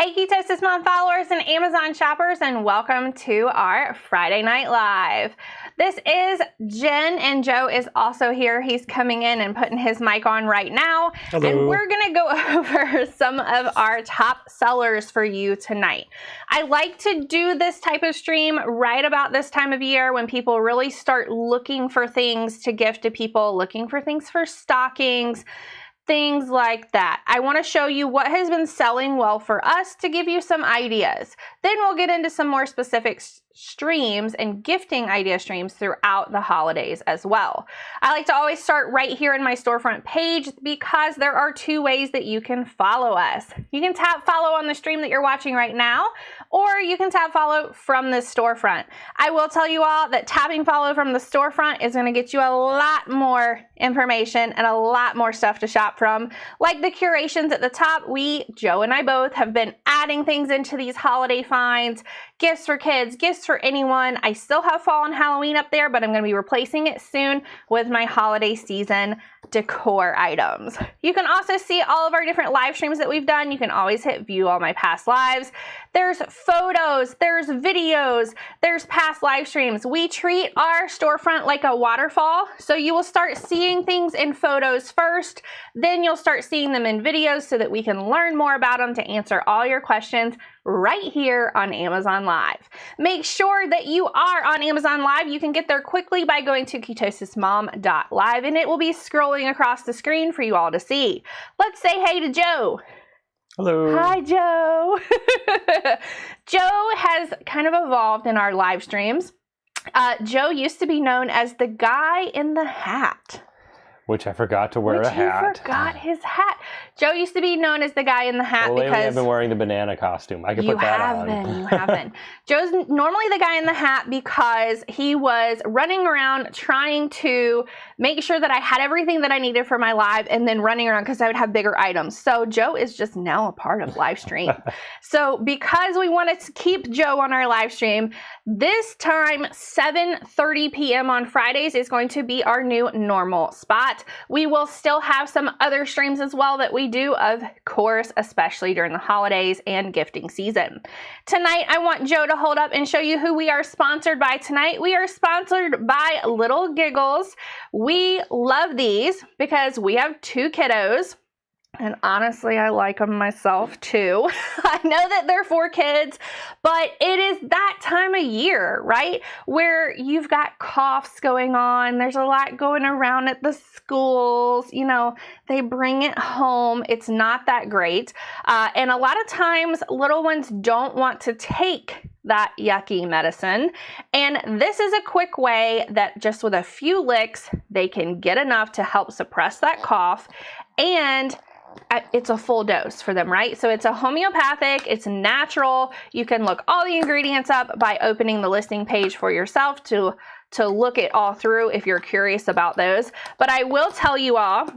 Hey Ketosis Mom followers and Amazon shoppers, and welcome to our Friday Night Live. This is Jen, and Joe is also here. He's coming in and putting his mic on right now. Hello. And we're going to go over some of our top sellers for you tonight. I like to do this type of stream right about this time of year when people really start looking for things to gift to people, looking for things for stockings, things like that. I want to show you what has been selling well for us to give you some ideas. Then we'll get into some more specific streams and gifting idea streams throughout the holidays as well. I like to always start right here in my storefront page because there are two ways that you can follow us. You can tap follow on the stream that you're watching right now, or you can tap follow from the storefront. I will tell you all that tapping follow from the storefront is going to get you a lot more information and a lot more stuff to shop from. Like the curations at the top, Joe and I both have been adding things into these holiday finds, gifts for kids, gifts for anyone. I still have fall and Halloween up there, but I'm going to be replacing it soon with my holiday season decor items. You can also see all of our different live streams that we've done. You can always hit view all my past lives. There's photos, there's videos, there's past live streams. We treat our storefront like a waterfall. So you will start seeing things in photos first, then you'll start seeing them in videos so that we can learn more about them to answer all your questions right here on Amazon Live. Make sure that you are on Amazon Live. You can get there quickly by going to ketosismom.live, and it will be scrolling across the screen for you all to see. Let's say hey to Joe. Hello. Hi, Joe. Joe has kind of evolved in our live streams. Joe used to be known as the guy in the hat. Which I forgot to wear a hat. He forgot his hat. Joe used to be known as the guy in the hat lately because I've been wearing the banana costume. I could put that on. You have been. Joe's normally the guy in the hat because he was running around trying to make sure that I had everything that I needed for my live, and then running around because I would have bigger items. So Joe is just now a part of live stream. So because we wanted to keep Joe on our live stream, this time 7:30 p.m. on Fridays is going to be our new normal spot. We will still have some other streams as well that we do, of course, especially during the holidays and gifting season. Tonight, I want Joe to hold up and show you who we are sponsored by tonight. We are sponsored by Little Giggles. We love these because we have two kiddos. And honestly, I like them myself too. I know that they're for kids, but it is that time of year, right? Where you've got coughs going on. There's a lot going around at the schools. You know, they bring it home. It's not that great. And a lot of times, little ones don't want to take that yucky medicine. And this is a quick way that just with a few licks, they can get enough to help suppress that cough. And it's a full dose for them, right? So it's a homeopathic, it's natural. You can look all the ingredients up by opening the listing page for yourself to look it all through if you're curious about those. But I will tell you all,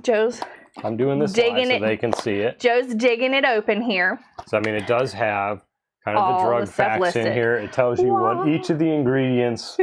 I'm doing this slide so they can see it. Joe's digging it open here. So, I mean, it does have kind of the drug facts in here. It tells you what each of the ingredients,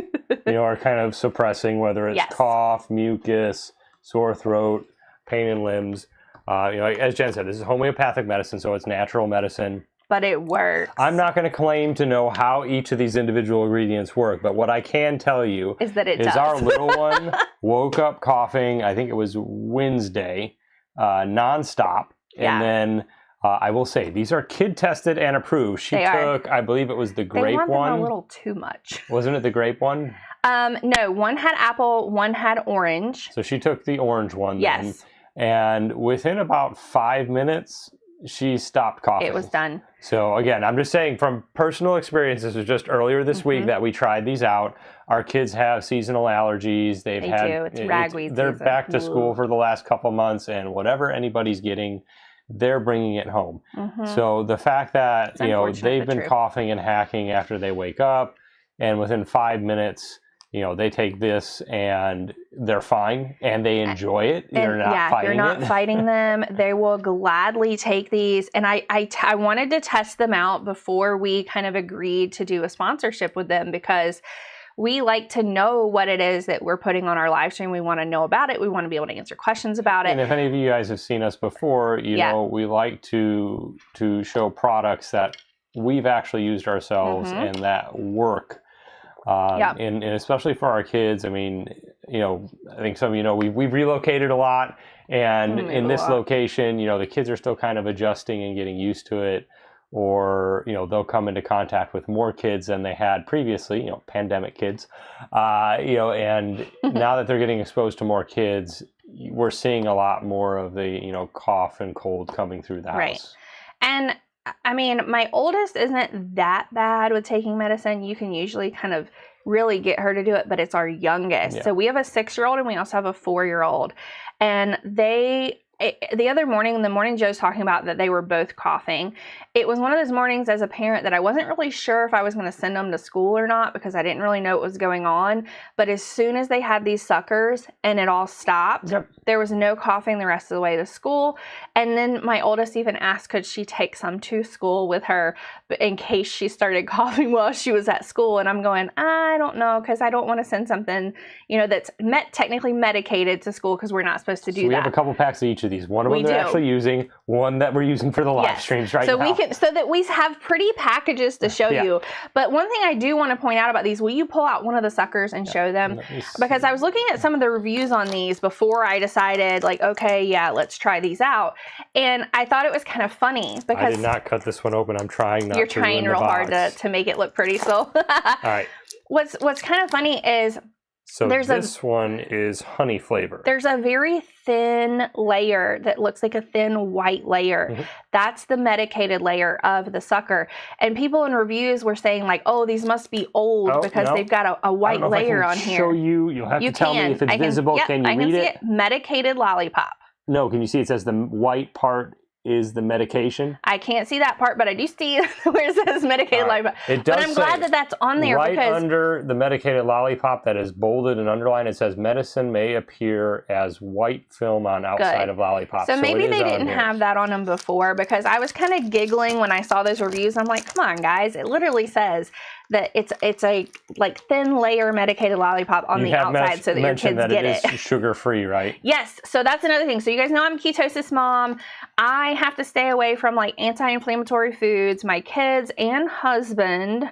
are kind of suppressing, whether it's cough, mucus, sore throat, pain in limbs. As Jen said, this is homeopathic medicine, so it's natural medicine. But it works. I'm not going to claim to know how each of these individual ingredients work, but what I can tell you is that it does. Our little one woke up coughing, I think it was Wednesday, nonstop. And then I will say, these are kid tested and approved. She took, I believe it was the grape one. They want them a little too much. Wasn't it the grape one? No, one had apple, one had orange. So she took the orange one. Yes. Then. And within about 5 minutes, she stopped coughing. It was done. So again, I'm just saying from personal experience, this was just earlier this week that we tried these out. Our kids have seasonal allergies. They do. It's ragweed They're season. back to school for the last couple months, and whatever anybody's getting, they're bringing it home. So the fact that they've been coughing and hacking after they wake up, and within 5 minutes, they take this and they're fine and they enjoy it. You're not fighting them. They will gladly take these. And I wanted to test them out before we kind of agreed to do a sponsorship with them, because we like to know what it is that we're putting on our live stream. We want to know about it. We want to be able to answer questions about it. And if any of you guys have seen us before, you know, we like to show products that we've actually used ourselves and that work. And especially for our kids, I mean, you know, I think some of you know, we've relocated a lot, and in this location, you know, the kids are still kind of adjusting and getting used to it, or, you know, they'll come into contact with more kids than they had previously, you know, pandemic kids, you know, and now that they're getting exposed to more kids, we're seeing a lot more of the, you know, cough and cold coming through the house. Right. And I mean, my oldest isn't that bad with taking medicine. You can usually kind of really get her to do it, but it's our youngest. Yeah. So we have a 6-year-old and we also have a 4-year-old. And the other morning, in the morning Joe's talking about that they were both coughing. It was one of those mornings as a parent that I wasn't really sure if I was going to send them to school or not, because I didn't really know what was going on. But as soon as they had these suckers and it all stopped, there was no coughing the rest of the way to school. And then my oldest even asked, could she take some to school with her in case she started coughing while she was at school? And I'm going, I don't know, because I don't want to send something, you know, that's technically medicated to school, because we're not supposed to do that. We have a couple packs of each of these. One of them they're actually using, one that we're using for the live streams right now. So that we have pretty packages to show you. But one thing I do want to point out about these, will you pull out one of the suckers and show them? Because I was looking at some of the reviews on these before I decided, like, okay, yeah, let's try these out. And I thought it was kind of funny because I did not cut this one open. I'm trying not you're to trying real hard to make it look pretty. So all right. What's kind of funny is this one is honey flavor. There's a very thin layer that looks like a thin white layer. That's the medicated layer of the sucker. And people in reviews were saying, like, oh, these must be old because they've got a white layer on here. Show you. You'll have to tell me if it's visible. Can you read it? Medicated lollipop. No, can you see it says the white part is the medication? I can't see that part, but I do see where it says medicated lollipop. It does. But I'm glad that that's on there, right because under the medicated lollipop that is bolded and underlined, it says medicine may appear as white film on outside of lollipop. So maybe they didn't have that on them before, because I was kind of giggling when I saw those reviews. I'm like, come on, guys. It literally says that it's a like thin layer medicated lollipop on the outside so that your kids get it. It is sugar-free, right? Yes. So that's another thing. So you guys know I'm a ketosis mom. I have to stay away from like anti-inflammatory foods. My kids and husband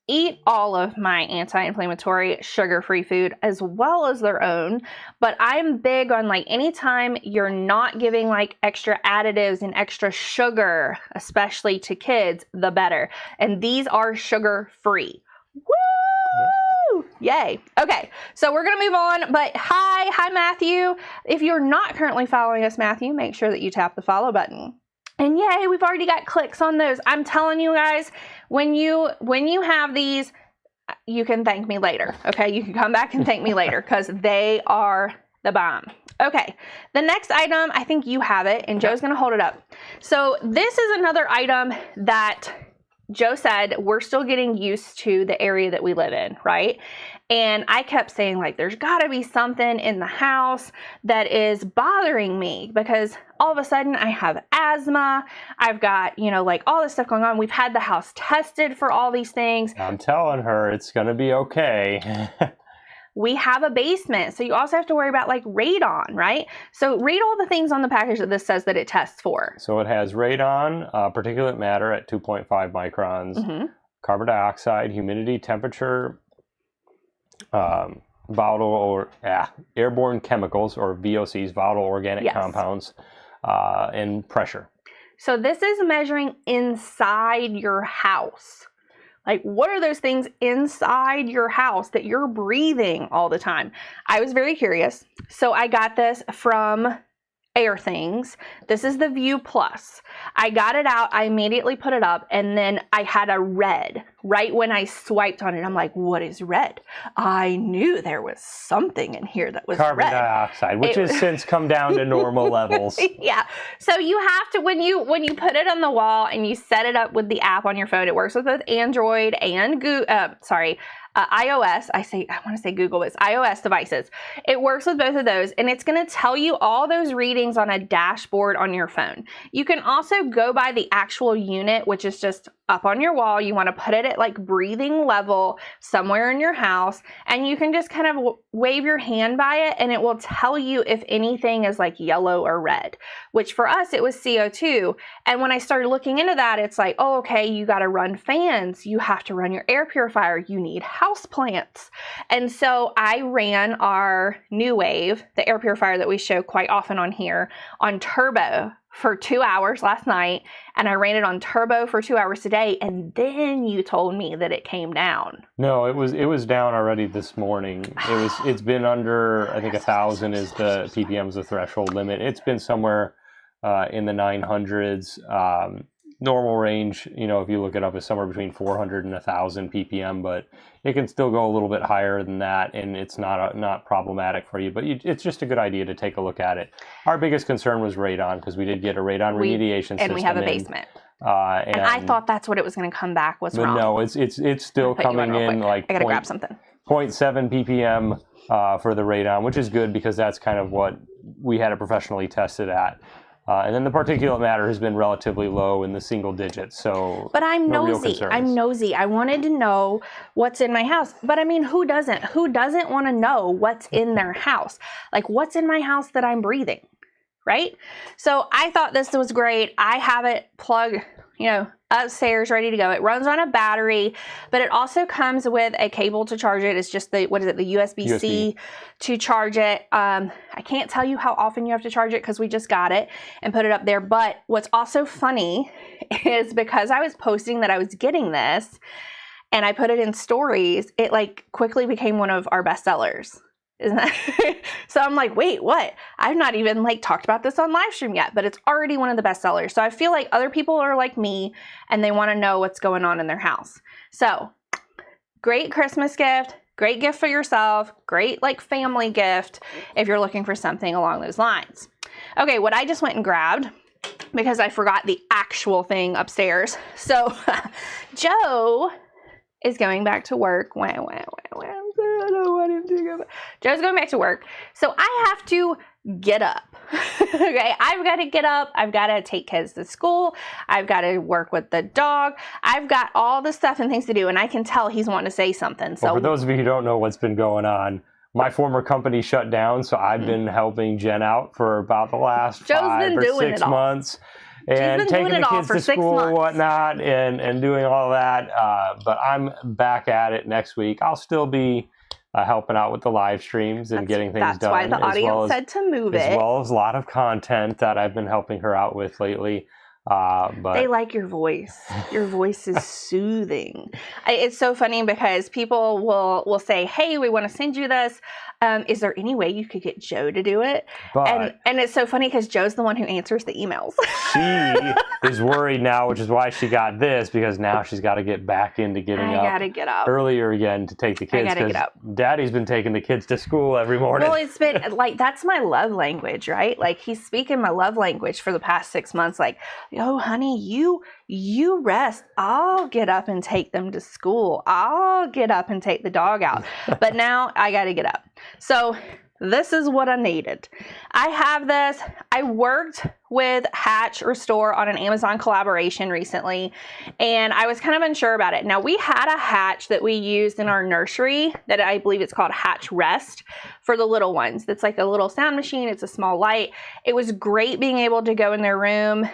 eat all of my anti-inflammatory sugar-free food as well as their own. But I'm big on, like, anytime you're not giving like extra additives and extra sugar, especially to kids, the better. And these are sugar-free. Woo! Yay. Okay, so we're going to move on. But hi, Matthew. If you're not currently following us, Matthew, make sure that you tap the follow button. And yay, we've already got clicks on those. I'm telling you guys, when you have these, you can thank me later. Okay, you can come back and thank me later, because they are the bomb. Okay, the next item, I think you have it, and Joe's going to hold it up. So this is another item that Joe said we're still getting used to the area that we live in, right? And I kept saying, like, there's got to be something in the house that is bothering me, because all of a sudden I have asthma. I've got, you know, like all this stuff going on. We've had the house tested for all these things. I'm telling her it's going to be okay. We have a basement, so you also have to worry about like radon, right? So read all the things on the package that this says that it tests for. So it has radon, particulate matter at 2.5 microns, carbon dioxide, humidity, temperature, volatile or airborne chemicals, or VOCs, volatile organic compounds, and pressure. So this is measuring inside your house. Like, what are those things inside your house that you're breathing all the time? I was very curious. So I got this from Air Things. This is the View Plus. I got it out. I immediately put it up, and then I had a red right when I swiped on it. I'm like, what is red? I knew there was something in here that was carbon red. Dioxide, which has since come down to normal levels. Yeah. So you have to, when you put it on the wall and you set it up with the app on your phone, it works with both Android and iOS. I want to say Google, but it's iOS devices. It works with both of those, and it's going to tell you all those readings on a dashboard on your phone. You can also go by the actual unit, which is just up on your wall. You want to put it at like breathing level somewhere in your house, and you can just kind of wave your hand by it and it will tell you if anything is like yellow or red, which for us it was CO2. And when I started looking into that, it's like, oh, okay, you got to run fans, you have to run your air purifier, you need house plants. And so I ran our New Wave, the air purifier that we show quite often on here, on turbo for 2 hours last night, and I ran it on turbo for 2 hours today, and then you told me that it came down. No, it was down already this morning. It's been under, I think 1,000 is the ppm's the threshold limit. It's been somewhere in the 900s. Normal range, if you look it up, is somewhere between 400 and 1,000 ppm, but it can still go a little bit higher than that, and it's not problematic for you. But it's just a good idea to take a look at it. Our biggest concern was radon, because we did get a radon remediation system, and we have a basement. And I thought that's what it was going to come back was wrong. No, it's still coming in like I gotta grab something. 0.7 ppm for the radon, which is good because that's kind of what we had it professionally tested at. And then the particulate matter has been relatively low in the single digits. So, but I'm nosy. I wanted to know what's in my house. But I mean, who doesn't? Who doesn't want to know what's in their house? Like, what's in my house that I'm breathing, right? So I thought this was great. I have it plugged, upstairs, ready to go. It runs on a battery, but it also comes with a cable to charge it. It's just the USB-C to charge it. I can't tell you how often you have to charge it because we just got it and put it up there. But what's also funny is because I was posting that I was getting this and I put it in stories, it like quickly became one of our best sellers. Isn't that? So I'm like, wait, what? I've not even like talked about this on live stream yet, but it's already one of the best sellers. So I feel like other people are like me and they want to know what's going on in their house. So great Christmas gift, great gift for yourself, great like family gift if you're looking for something along those lines. Okay, what I just went and grabbed, because I forgot the actual thing upstairs. So Joe is going back to work. I don't want him to go back. Joe's going back to work. So I have to get up. Okay, I've got to get up. I've got to take kids to school. I've got to work with the dog. I've got all the stuff and things to do, and I can tell he's wanting to say something. So for those of you who don't know what's been going on, my former company shut down, so I've been helping Jen out for about the last 5 or 6 months. And taking the kids to school and whatnot and doing all that. But I'm back at it next week. I'll still be helping out with the live streams and getting things done. That's why the audience said to move it. As well as a lot of content that I've been helping her out with lately. But they like your voice. Your voice is soothing. It's so funny because people will say, hey, we want to send you this. Is there any way you could get Joe to do it? And it's so funny because Joe's the one who answers the emails. She is worried now, which is why she got this, because now she's got to get back into getting up earlier again to take the kids. Because Daddy's been taking the kids to school every morning. Well, it's been like, that's my love language, right? Like he's speaking my love language for the past 6 months. Like, oh, honey, you rest. I'll get up and take them to school. I'll get up and take the dog out. But now I got to get up. So this is what I needed. I have this. I worked with Hatch Restore on an Amazon collaboration recently, and I was kind of unsure about it. Now, we had a hatch that we used in our nursery that I believe it's called Hatch Rest for the little ones. It's like a little sound machine. It's a small light. It was great being able to go in their room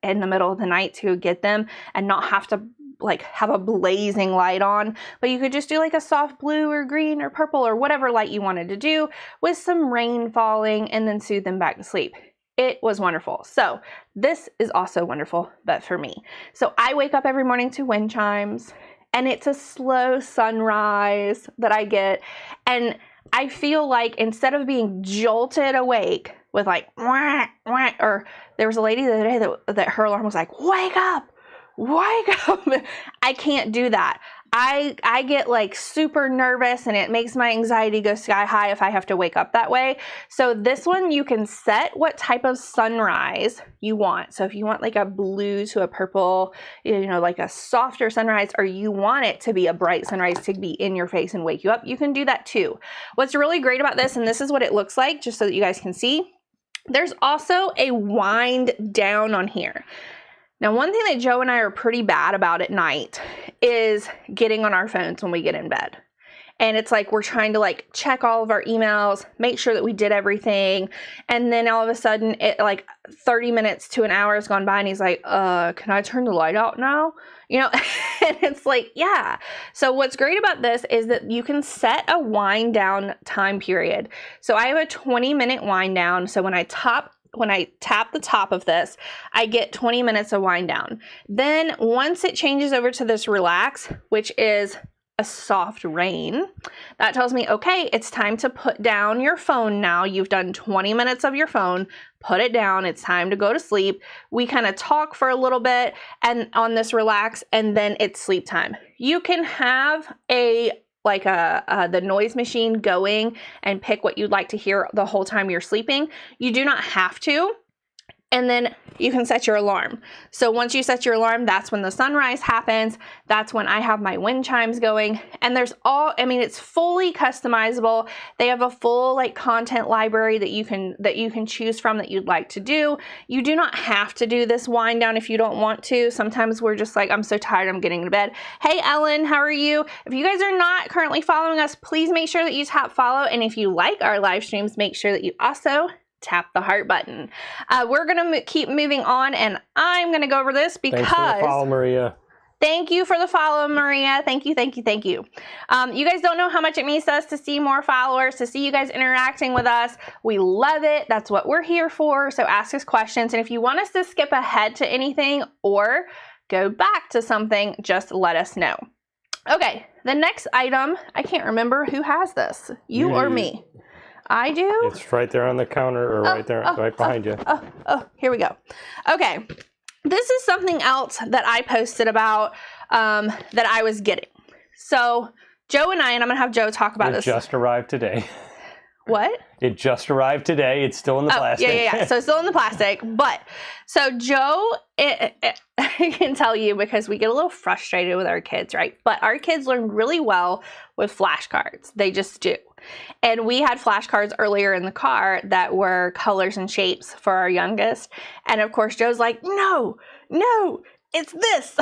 in the middle of the night to get them and not have to like have a blazing light on, but you could just do like a soft blue or green or purple or whatever light you wanted to do with some rain falling and then soothe them back to sleep. It was wonderful. So this is also wonderful, but for me. So I wake up every morning to wind chimes, and it's a slow sunrise that I get. And I feel like instead of being jolted awake with like, wah, wah, or there was a lady the other day that her alarm was like, wake up. I can't do that. I get like super nervous and it makes my anxiety go sky high if I have to wake up that way. So this one, you can set what type of sunrise you want. So if you want like a blue to a purple, like a softer sunrise, or you want it to be a bright sunrise to be in your face and wake you up, you can do that too. What's really great about this, and this is what it looks like, just so that you guys can see, there's also a wind down on here. Now, one thing that Joe and I are pretty bad about at night is getting on our phones when we get in bed. And it's like we're trying to like check all of our emails, make sure that we did everything. And then all of a sudden, it like 30 minutes to an hour has gone by and he's like, can I turn the light out now? You know, and it's like, yeah. So what's great about this is that you can set a wind down time period. So I have a 20-minute wind down. So when I tap the top of this, I get 20 minutes of wind down. Then once it changes over to this relax, which is a soft rain, that tells me, okay, it's time to put down your phone now. You've done 20 minutes of your phone, put it down. It's time to go to sleep. We kind of talk for a little bit and on this relax, and then it's sleep time. You can have the noise machine going and pick what you'd like to hear the whole time you're sleeping. You do not have to. And then you can set your alarm. So once you set your alarm, that's when the sunrise happens. That's when I have my wind chimes going. And it's fully customizable. They have a full like content library that you can choose from that you'd like to do. You do not have to do this wind down if you don't want to. Sometimes we're just like, I'm so tired, I'm getting to bed. Hey, Ellen, how are you? If you guys are not currently following us, please make sure that you tap follow. And if you like our live streams, make sure that you also tap the heart button. We're going to keep moving on, and I'm going to go over this because... Thanks for the follow, Maria. Thank you for the follow, Maria. Thank you, thank you, thank you. You guys don't know how much it means to us to see more followers, to see you guys interacting with us. We love it. That's what we're here for. So ask us questions. And if you want us to skip ahead to anything or go back to something, just let us know. Okay, the next item, I can't remember who has this, you or me. I do? It's right there on the counter or right behind you. Here we go. Okay. This is something else that I posted about that I was getting. So Joe and I'm going to have Joe talk about this. It just arrived today. What? It just arrived today. It's still in the plastic. Yeah. So it's still in the plastic. But so Joe, I can tell you because we get a little frustrated with our kids, right? But our kids learn really well with flashcards. They just do. And we had flashcards earlier in the car that were colors and shapes for our youngest. And of course, Joe's like, no, it's this.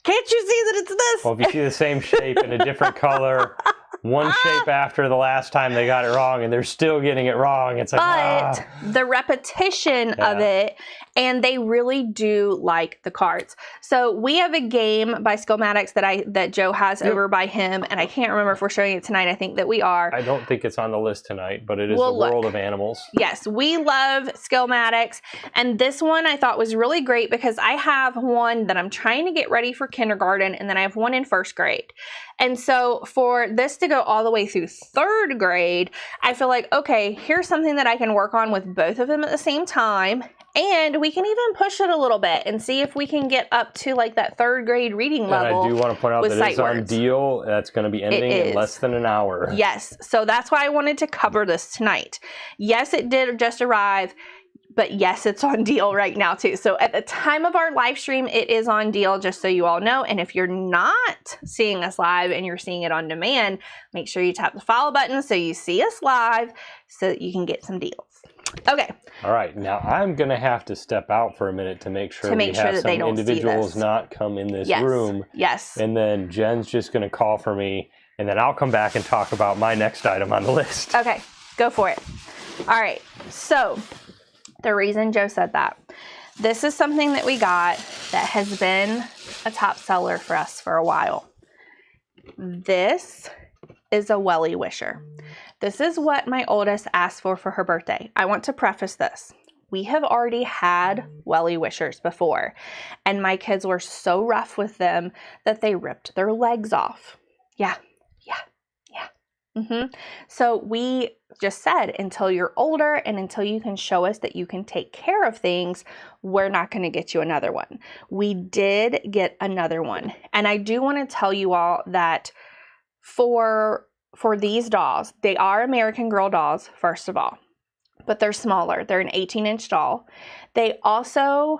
Can't you see that it's this? Well, if you see the same shape in a different color, one shape after the last time they got it wrong, and they're still getting it wrong. It's like, but the repetition of it, and they really do like the cards. So we have a game by Skillmatics that Joe has over by him, and I can't remember if we're showing it tonight. I think that we are. I don't think it's on the list tonight, but it is the World of Animals. Yes, we love Skillmatics, and this one I thought was really great because I have one that I'm trying to get ready for kindergarten, and then I have one in first grade. And so for this to go all the way through third grade, I feel like, okay, here's something that I can work on with both of them at the same time. And we can even push it a little bit and see if we can get up to like that third grade reading level. And I do want to point out that it's on deal. That's going to be ending in less than an hour. Yes. So that's why I wanted to cover this tonight. Yes, it did just arrive. But yes, it's on deal right now too. So at the time of our live stream, it is on deal, just so you all know. And if you're not seeing us live and you're seeing it on demand, make sure you tap the follow button so you see us live so that you can get some deals. Okay. All right. Now I'm going to have to step out for a minute to make sure we have some individuals not come in this room. Yes. And then Jen's just going to call for me, and then I'll come back and talk about my next item on the list. Okay. Go for it. All right. So the reason Joe said that, this is something that we got that has been a top seller for us for a while. This is a welly wisher. This is what my oldest asked for her birthday. I want to preface this. We have already had welly wishers before, and my kids were so rough with them that they ripped their legs off. Yeah. So we just said, until you're older and until you can show us that you can take care of things, we're not going to get you another one. We did get another one. And I do want to tell you all that for these dolls, they are American Girl dolls, first of all, but they're smaller. They're an 18-inch doll. They also,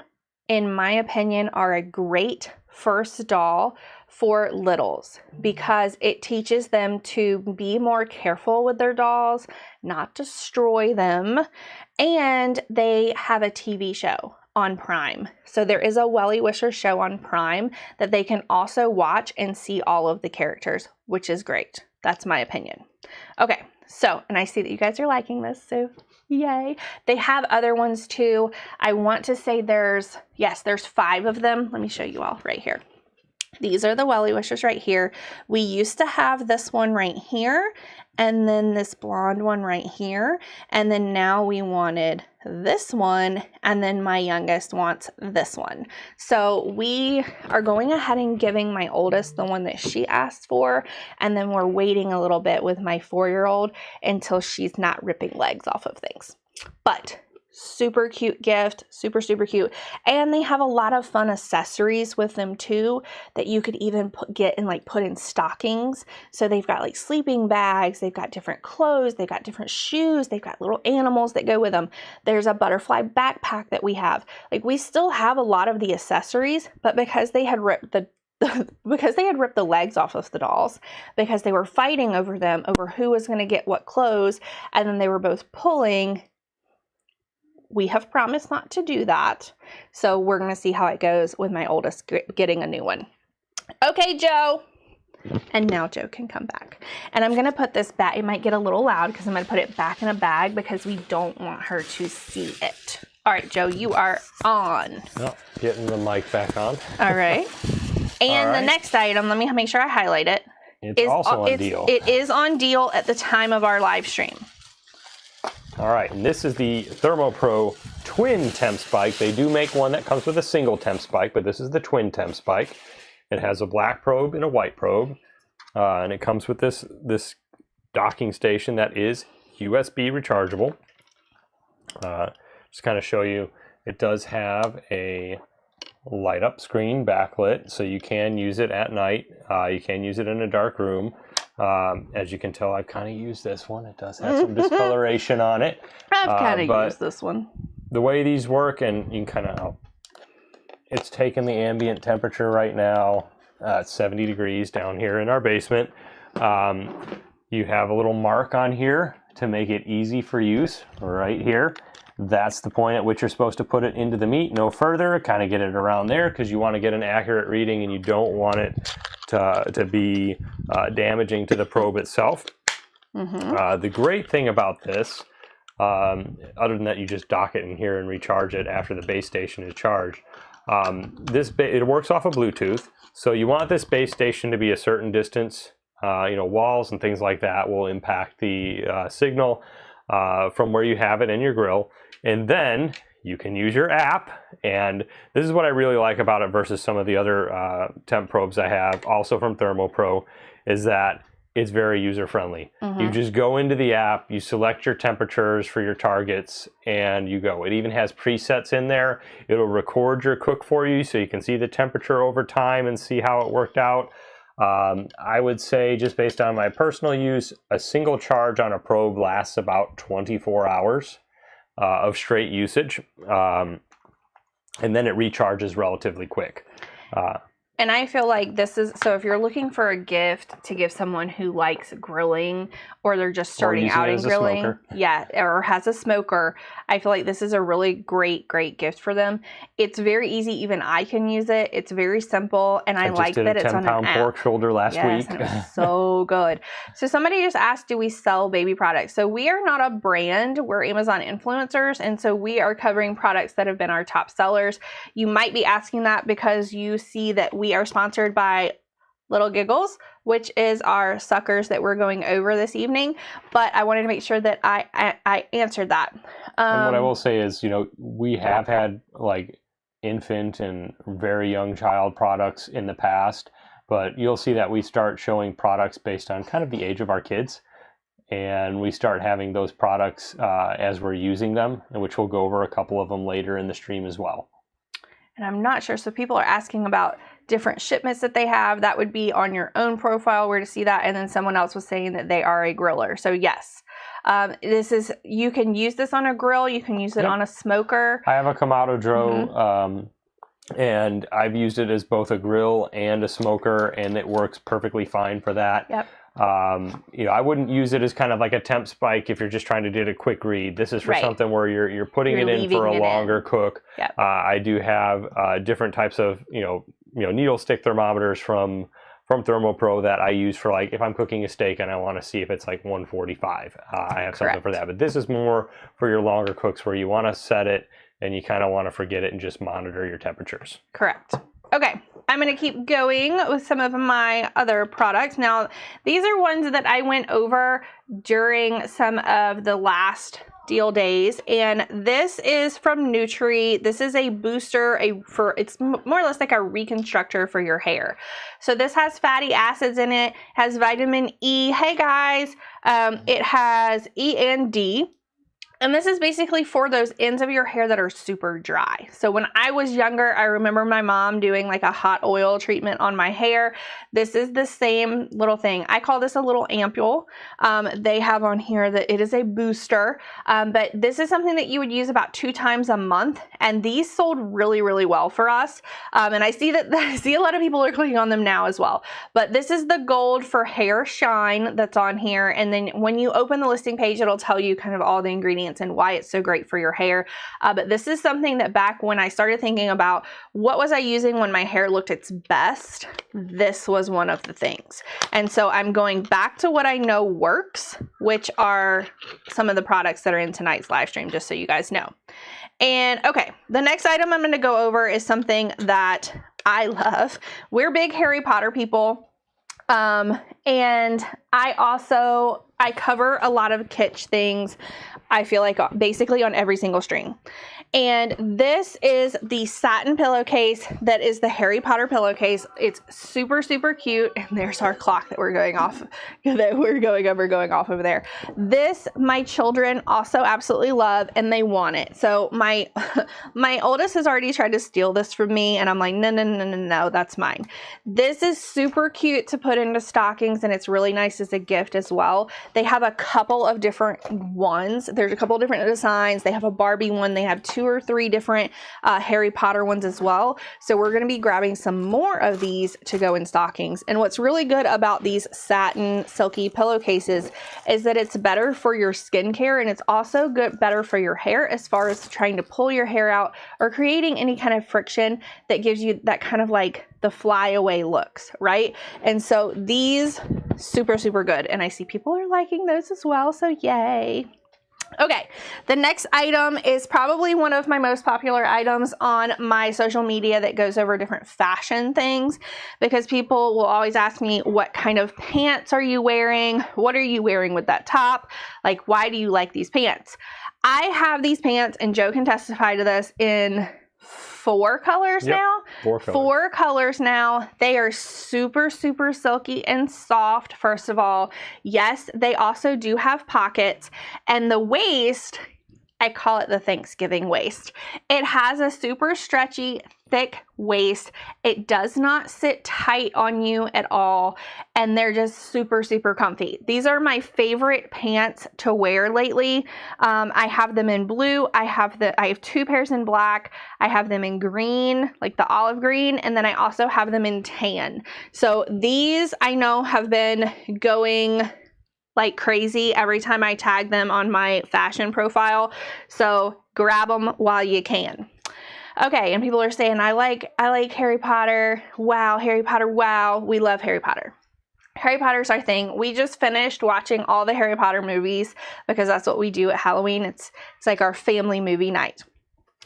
in my opinion, are a great first doll for littles because it teaches them to be more careful with their dolls, not destroy them, and they have a TV show on Prime. So there is a Welly Wisher show on Prime that they can also watch and see all of the characters, which is great. That's my opinion. Okay, so, and I see that you guys are liking this, so yay. They have other ones too. I want to say there's 5 of them. Let me show you all right here. These are the Welly Wishers right here. We used to have this one right here, and then this blonde one right here, and then now we wanted this one, and then my youngest wants this one. So we are going ahead and giving my oldest the one that she asked for, and then we're waiting a little bit with my 4-year-old until she's not ripping legs off of things. But super cute gift, super cute. And they have a lot of fun accessories with them too that you could even get and like put in stockings. So they've got like sleeping bags, they've got different clothes, they've got different shoes, they've got little animals that go with them. There's a butterfly backpack that we have. Like, we still have a lot of the accessories, but because they had ripped the legs off of the dolls, because they were fighting over them, over who was going to get what clothes, and then they were both pulling, we have promised not to do that. So we're going to see how it goes with my oldest getting a new one. Okay, Joe. And now Joe can come back. And I'm going to put this back. It might get a little loud because I'm going to put it back in a bag because we don't want her to see it. All right, Joe, you are on. Oh, getting the mic back on. All right. And the next item, let me make sure I highlight it. It's also on deal. It is on deal at the time of our live stream. All right, and this is the ThermoPro Twin Temp Spike. They do make one that comes with a single temp spike, but this is the Twin Temp Spike. It has a black probe and a white probe, and it comes with this docking station that is USB rechargeable. Just kind of show you, it does have a light up screen backlit, so you can use it at night. You can use it in a dark room. As you can tell, I've kind of used this one. It does have some discoloration on it. I've kind of used this one. The way these work, and you can kind of, it's taking the ambient temperature right now. It's 70 degrees down here in our basement. You have a little mark on here to make it easy for use right here. That's the point at which you're supposed to put it into the meat, no further. Kind of get it around there because you want to get an accurate reading and you don't want it to be damaging to the probe itself. Mm-hmm. The great thing about this, other than that you just dock it in here and recharge it after the base station is charged, it works off of Bluetooth. So you want this base station to be a certain distance. Walls and things like that will impact the signal from where you have it in your grill. And then you can use your app, and this is what I really like about it versus some of the other temp probes I have, also from ThermoPro, is that it's very user-friendly. Mm-hmm. You just go into the app, you select your temperatures for your targets, and you go. It even has presets in there. It'll record your cook for you so you can see the temperature over time and see how it worked out. I would say, just based on my personal use, a single charge on a probe lasts about 24 hours of straight usage, and then it recharges relatively quick. And I feel like this is, so if you're looking for a gift to give someone who likes grilling, or they're just starting out in grilling, or has a smoker, I feel like this is a really great gift for them. It's very easy. Even I can use it. It's very simple, and I like that it's on an app. 10-pound pork shoulder last week. And it was so good. So somebody just asked, do we sell baby products? So we are not a brand. We're Amazon influencers, and so we are covering products that have been our top sellers. You might be asking that because you see that we are sponsored by Little Giggles, which is our suckers that we're going over this evening. But I wanted to make sure that I answered that. And what I will say is, we have had like infant and very young child products in the past, but you'll see that we start showing products based on kind of the age of our kids. And we start having those products as we're using them, which we'll go over a couple of them later in the stream as well. And I'm not sure. So people are asking about different shipments that they have. That would be on your own profile where to see that. And then someone else was saying that they are a griller. So yes, you can use this on a grill. You can use it on a smoker. I have a Kamado Dro, and I've used it as both a grill and a smoker, and it works perfectly fine for that. Yep. I wouldn't use it as kind of like a temp spike if you're just trying to do a quick read. This is for something where you're putting it in for a longer cook. Yep. I do have different types of needle stick thermometers from ThermoPro that I use for, like, if I'm cooking a steak and I want to see if it's like 145. I have something for that. But this is more for your longer cooks where you want to set it and you kind of want to forget it and just monitor your temperatures. Correct. Okay, I'm going to keep going with some of my other products. Now, these are ones that I went over during some of the last deal days, and this is from Nutri. This is a booster, it's more or less like a reconstructor for your hair. So this has fatty acids in it, has vitamin E. Hey guys, it has E and D. And this is basically for those ends of your hair that are super dry. So when I was younger, I remember my mom doing like a hot oil treatment on my hair. This is the same little thing. I call this a little ampule. They have on here that it is a booster, but this is something that you would use about 2 times a month. And these sold really, really well for us. And I see a lot of people are clicking on them now as well. But this is the gold for hair shine that's on here. And then when you open the listing page, it'll tell you kind of all the ingredients and why it's so great for your hair. But this is something that back when I started thinking about what was I using when my hair looked its best, this was one of the things. And so I'm going back to what I know works, which are some of the products that are in tonight's live stream, just so you guys know. And okay, the next item I'm going to go over is something that I love. We're big Harry Potter people. And I cover a lot of kitsch things, I feel like basically on every single stream. And this is the satin pillowcase that is the Harry Potter pillowcase. It's super, super cute. And there's our clock that we're going off, going off over there. This, my children also absolutely love, and they want it. So my oldest has already tried to steal this from me, and I'm like, no, that's mine. This is super cute to put into stockings, and it's really nice as a gift as well. They have a couple of different ones. There's a couple of different designs. They have a Barbie one. They have 2 or 3 different Harry Potter ones as well. So we're going to be grabbing some more of these to go in stockings. And what's really good about these satin silky pillowcases is that it's better for your skincare, and it's also better for your hair as far as trying to pull your hair out or creating any kind of friction that gives you that kind of like the flyaway looks, right? And so these super, super good. And I see people are liking those as well. So yay. Okay, the next item is probably one of my most popular items on my social media that goes over different fashion things, because people will always ask me, what kind of pants are you wearing? What are you wearing with that top? Like, why do you like these pants? I have these pants, and Joe can testify to this, in 4 colors now. 4 colors. 4 colors now. They are super, super silky and soft, first of all. Yes, they also do have pockets. And the waist, I call it the Thanksgiving waist. It has a super stretchy, thick waist. It does not sit tight on you at all, and they're just super, super comfy. These are my favorite pants to wear lately. I have them in blue. I have 2 pairs in black. I have them in green, like the olive green, and then I also have them in tan. So these I know have been going like crazy every time I tag them on my fashion profile. So grab them while you can. Okay, and people are saying, I like Harry Potter. Wow, Harry Potter. Wow, we love Harry Potter. Harry Potter's our thing. We just finished watching all the Harry Potter movies because that's what we do at Halloween. It's like our family movie night.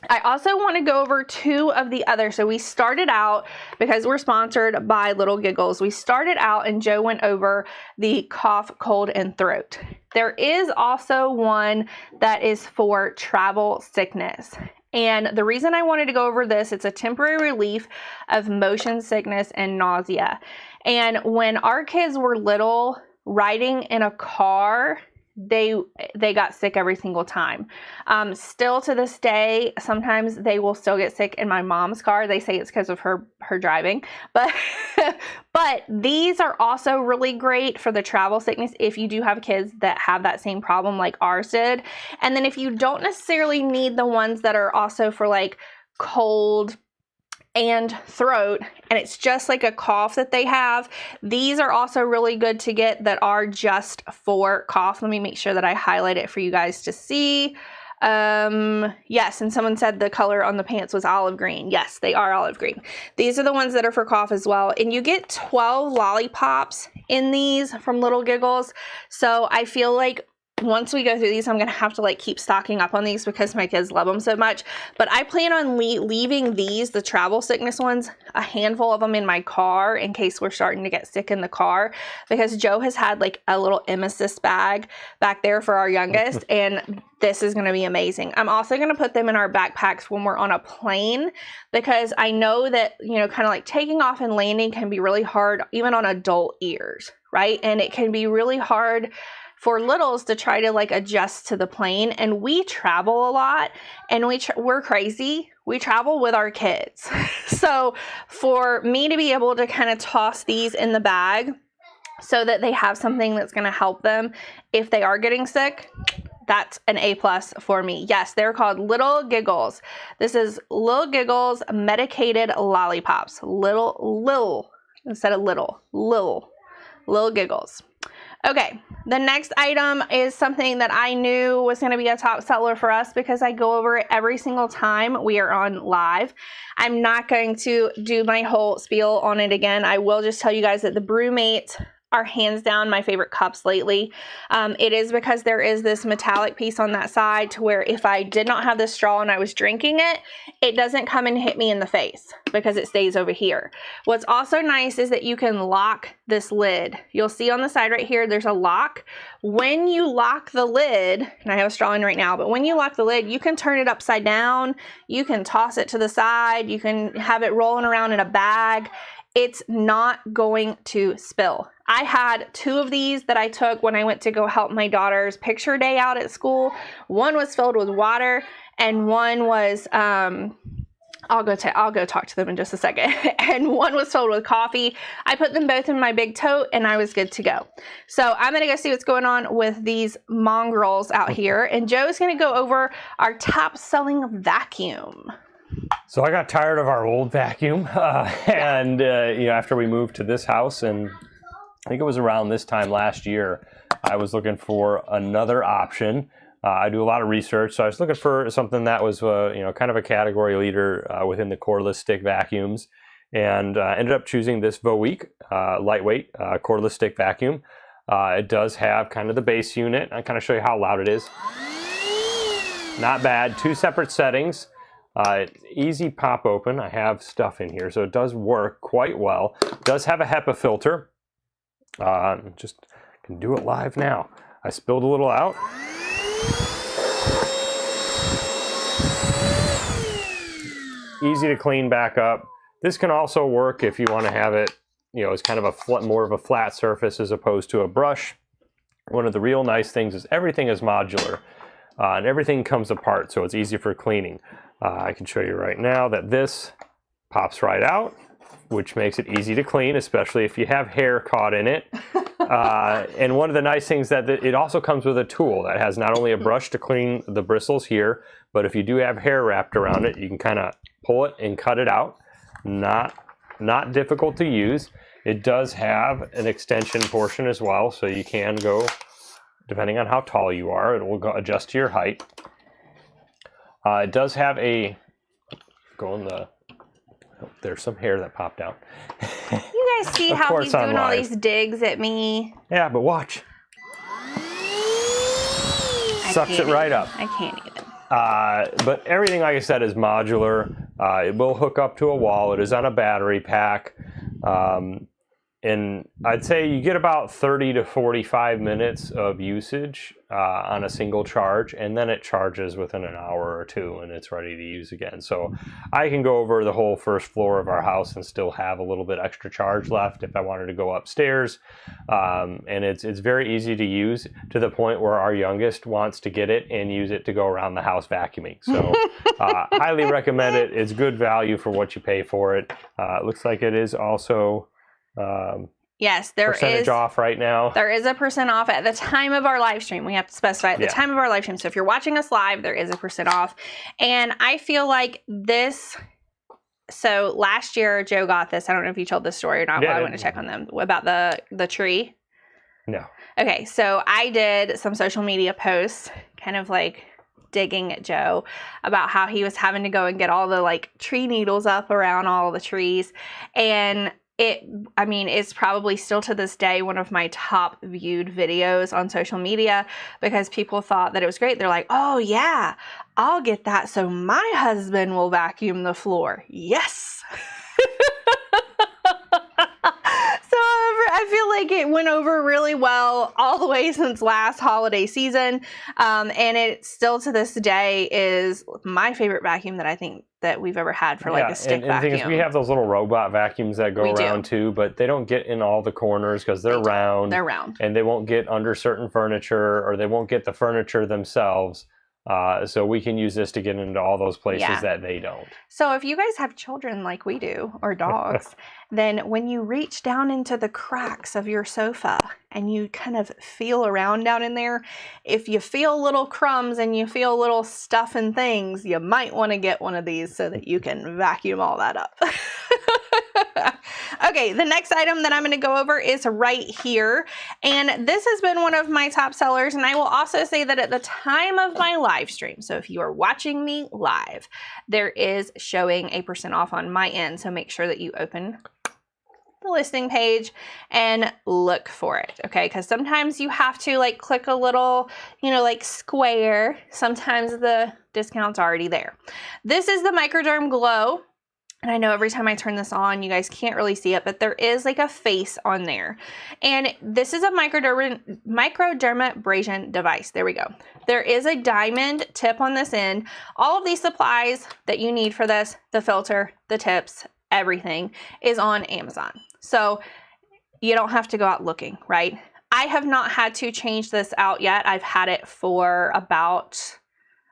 I also want to go over 2 of the others. So we started out, because we're sponsored by Little Giggles, we started out and Joe went over the cough, cold, and throat. There is also one that is for travel sickness. And the reason I wanted to go over this, it's a temporary relief of motion sickness and nausea. And when our kids were little, riding in a car, they got sick every single time. Still to this day, sometimes they will still get sick in my mom's car. They say it's because of her driving, but these are also really great for the travel sickness if you do have kids that have that same problem like ours did. And then if you don't necessarily need the ones that are also for like cold and throat, and it's just like a cough that they have. These are also really good to get that are just for cough. Let me make sure that I highlight it for you guys to see. Yes, and someone said the color on the pants was olive green. Yes, they are olive green. These are the ones that are for cough as well, and you get 12 lollipops in these from Little Giggles. So I feel like once we go through these, I'm going to have to like keep stocking up on these because my kids love them so much. But I plan on leaving these, the travel sickness ones, a handful of them in my car in case we're starting to get sick in the car, because Joe has had like a little emesis bag back there for our youngest, and this is going to be amazing. I'm also going to put them in our backpacks when we're on a plane, because I know that, you know, kind of like taking off and landing can be really hard, even on adult ears, right? And it can be really hard for littles to try to like adjust to the plane. And we travel a lot, and we're crazy. We travel with our kids. So for me to be able to kind of toss these in the bag so that they have something that's going to help them if they are getting sick, that's an A+ for me. Yes, they're called Little Giggles. This is Little Giggles medicated lollipops. Little instead of little Giggles. Okay, the next item is something that I knew was going to be a top seller for us because I go over it every single time we are on live. I'm not going to do my whole spiel on it again. I will just tell you guys that the BrewMate are hands down my favorite cups lately. It is because there is this metallic piece on that side to where if I did not have this straw and I was drinking it, it doesn't come and hit me in the face because it stays over here. What's also nice is that you can lock this lid. You'll see on the side right here, there's a lock. When you lock the lid, and I have a straw in right now, but when you lock the lid, you can turn it upside down. You can toss it to the side. You can have it rolling around in a bag. It's not going to spill. I had 2 of these that I took when I went to go help my daughter's picture day out at school. One was filled with water, and one was, I'll go talk to them in just a second. And one was filled with coffee. I put them both in my big tote, and I was good to go. So I'm gonna go see what's going on with these mongrels out here, and Joe's gonna go over our top selling vacuum. So I got tired of our old vacuum, and you know, after we moved to this house, and I think it was around this time last year, I was looking for another option. I do a lot of research, so I was looking for something that was, you know, kind of a category leader within the cordless stick vacuums, and ended up choosing this Voweek lightweight cordless stick vacuum. It does have kind of the base unit. I'll kind of show you how loud it is. Not bad. 2 separate settings. Easy pop open. I have stuff in here, so it does work quite well. It does have a HEPA filter. Just can do it live now. I spilled a little out. Easy to clean back up. This can also work if you want to have it, you know, as kind of a more of a flat surface as opposed to a brush. One of the real nice things is everything is modular, and everything comes apart, so it's easy for cleaning. I can show you right now that this pops right out, which makes it easy to clean, especially if you have hair caught in it. And one of the nice things that it also comes with a tool that has not only a brush to clean the bristles here, but if you do have hair wrapped around it, you can kind of pull it and cut it out. Not difficult to use. It does have an extension portion as well, so you can go, depending on how tall you are, it will adjust to your height. It does have a, there's some hair that popped out. You guys see how he's doing all these digs at me? Yeah, but watch. Sucks it right up. I can't even. But everything, like I said, is modular. It will hook up to a wall. It is on a battery pack. And I'd say you get about 30 to 45 minutes of usage on a single charge, and then it charges within an hour or 2 and it's ready to use again. So I can go over the whole first floor of our house and still have a little bit extra charge left if I wanted to go upstairs. And it's very easy to use, to the point where our youngest wants to get it and use it to go around the house vacuuming. So highly recommend it. It's good value for what you pay for it. It looks like it is also yes, there percentage off right now. There is a % off at the time of our live stream. We have to specify at the time of our live stream. So if you're watching us live, there is a % off. And I feel like this So last year, Joe got this. I don't know if you told this story or not. I went to check on them about the tree. No. Okay, so I did some social media posts, kind of like digging at Joe about how he was having to go and get all the like tree needles up around all the trees. And it's probably still to this day one of my top viewed videos on social media because people thought that it was great. They're like, oh yeah, I'll get that so my husband will vacuum the floor. Yes. I feel like it went over really well all the way since last holiday season. And it still to this day is my favorite vacuum that I think that we've ever had for like a stick vacuum. And the thing is, we have those little robot vacuums that go around too, but they don't get in all the corners because they're round. They're round. And they won't get under certain furniture, or they won't get the furniture themselves. So we can use this to get into all those places that they don't. So if you guys have children like we do, or dogs, then when you reach down into the cracks of your sofa and you kind of feel around down in there, if you feel little crumbs and you feel little stuff and things, you might want to get one of these so that you can vacuum all that up. Okay, the next item that I'm going to go over is right here. And this has been one of my top sellers. And I will also say that at the time of my live stream, so if you are watching me live, there is showing a % off on my end. So make sure that you open the listing page and look for it, okay? Because sometimes you have to like click a little, like square. Sometimes the discount's already there. This is the Microderm Glow. And I know every time I turn this on, you guys can't really see it, but there is like a face on there. And this is a microdermabrasion device. There we go. There is a diamond tip on this end. All of these supplies that you need for this, the filter, the tips, everything is on Amazon. So you don't have to go out looking, right? I have not had to change this out yet. I've had it for about,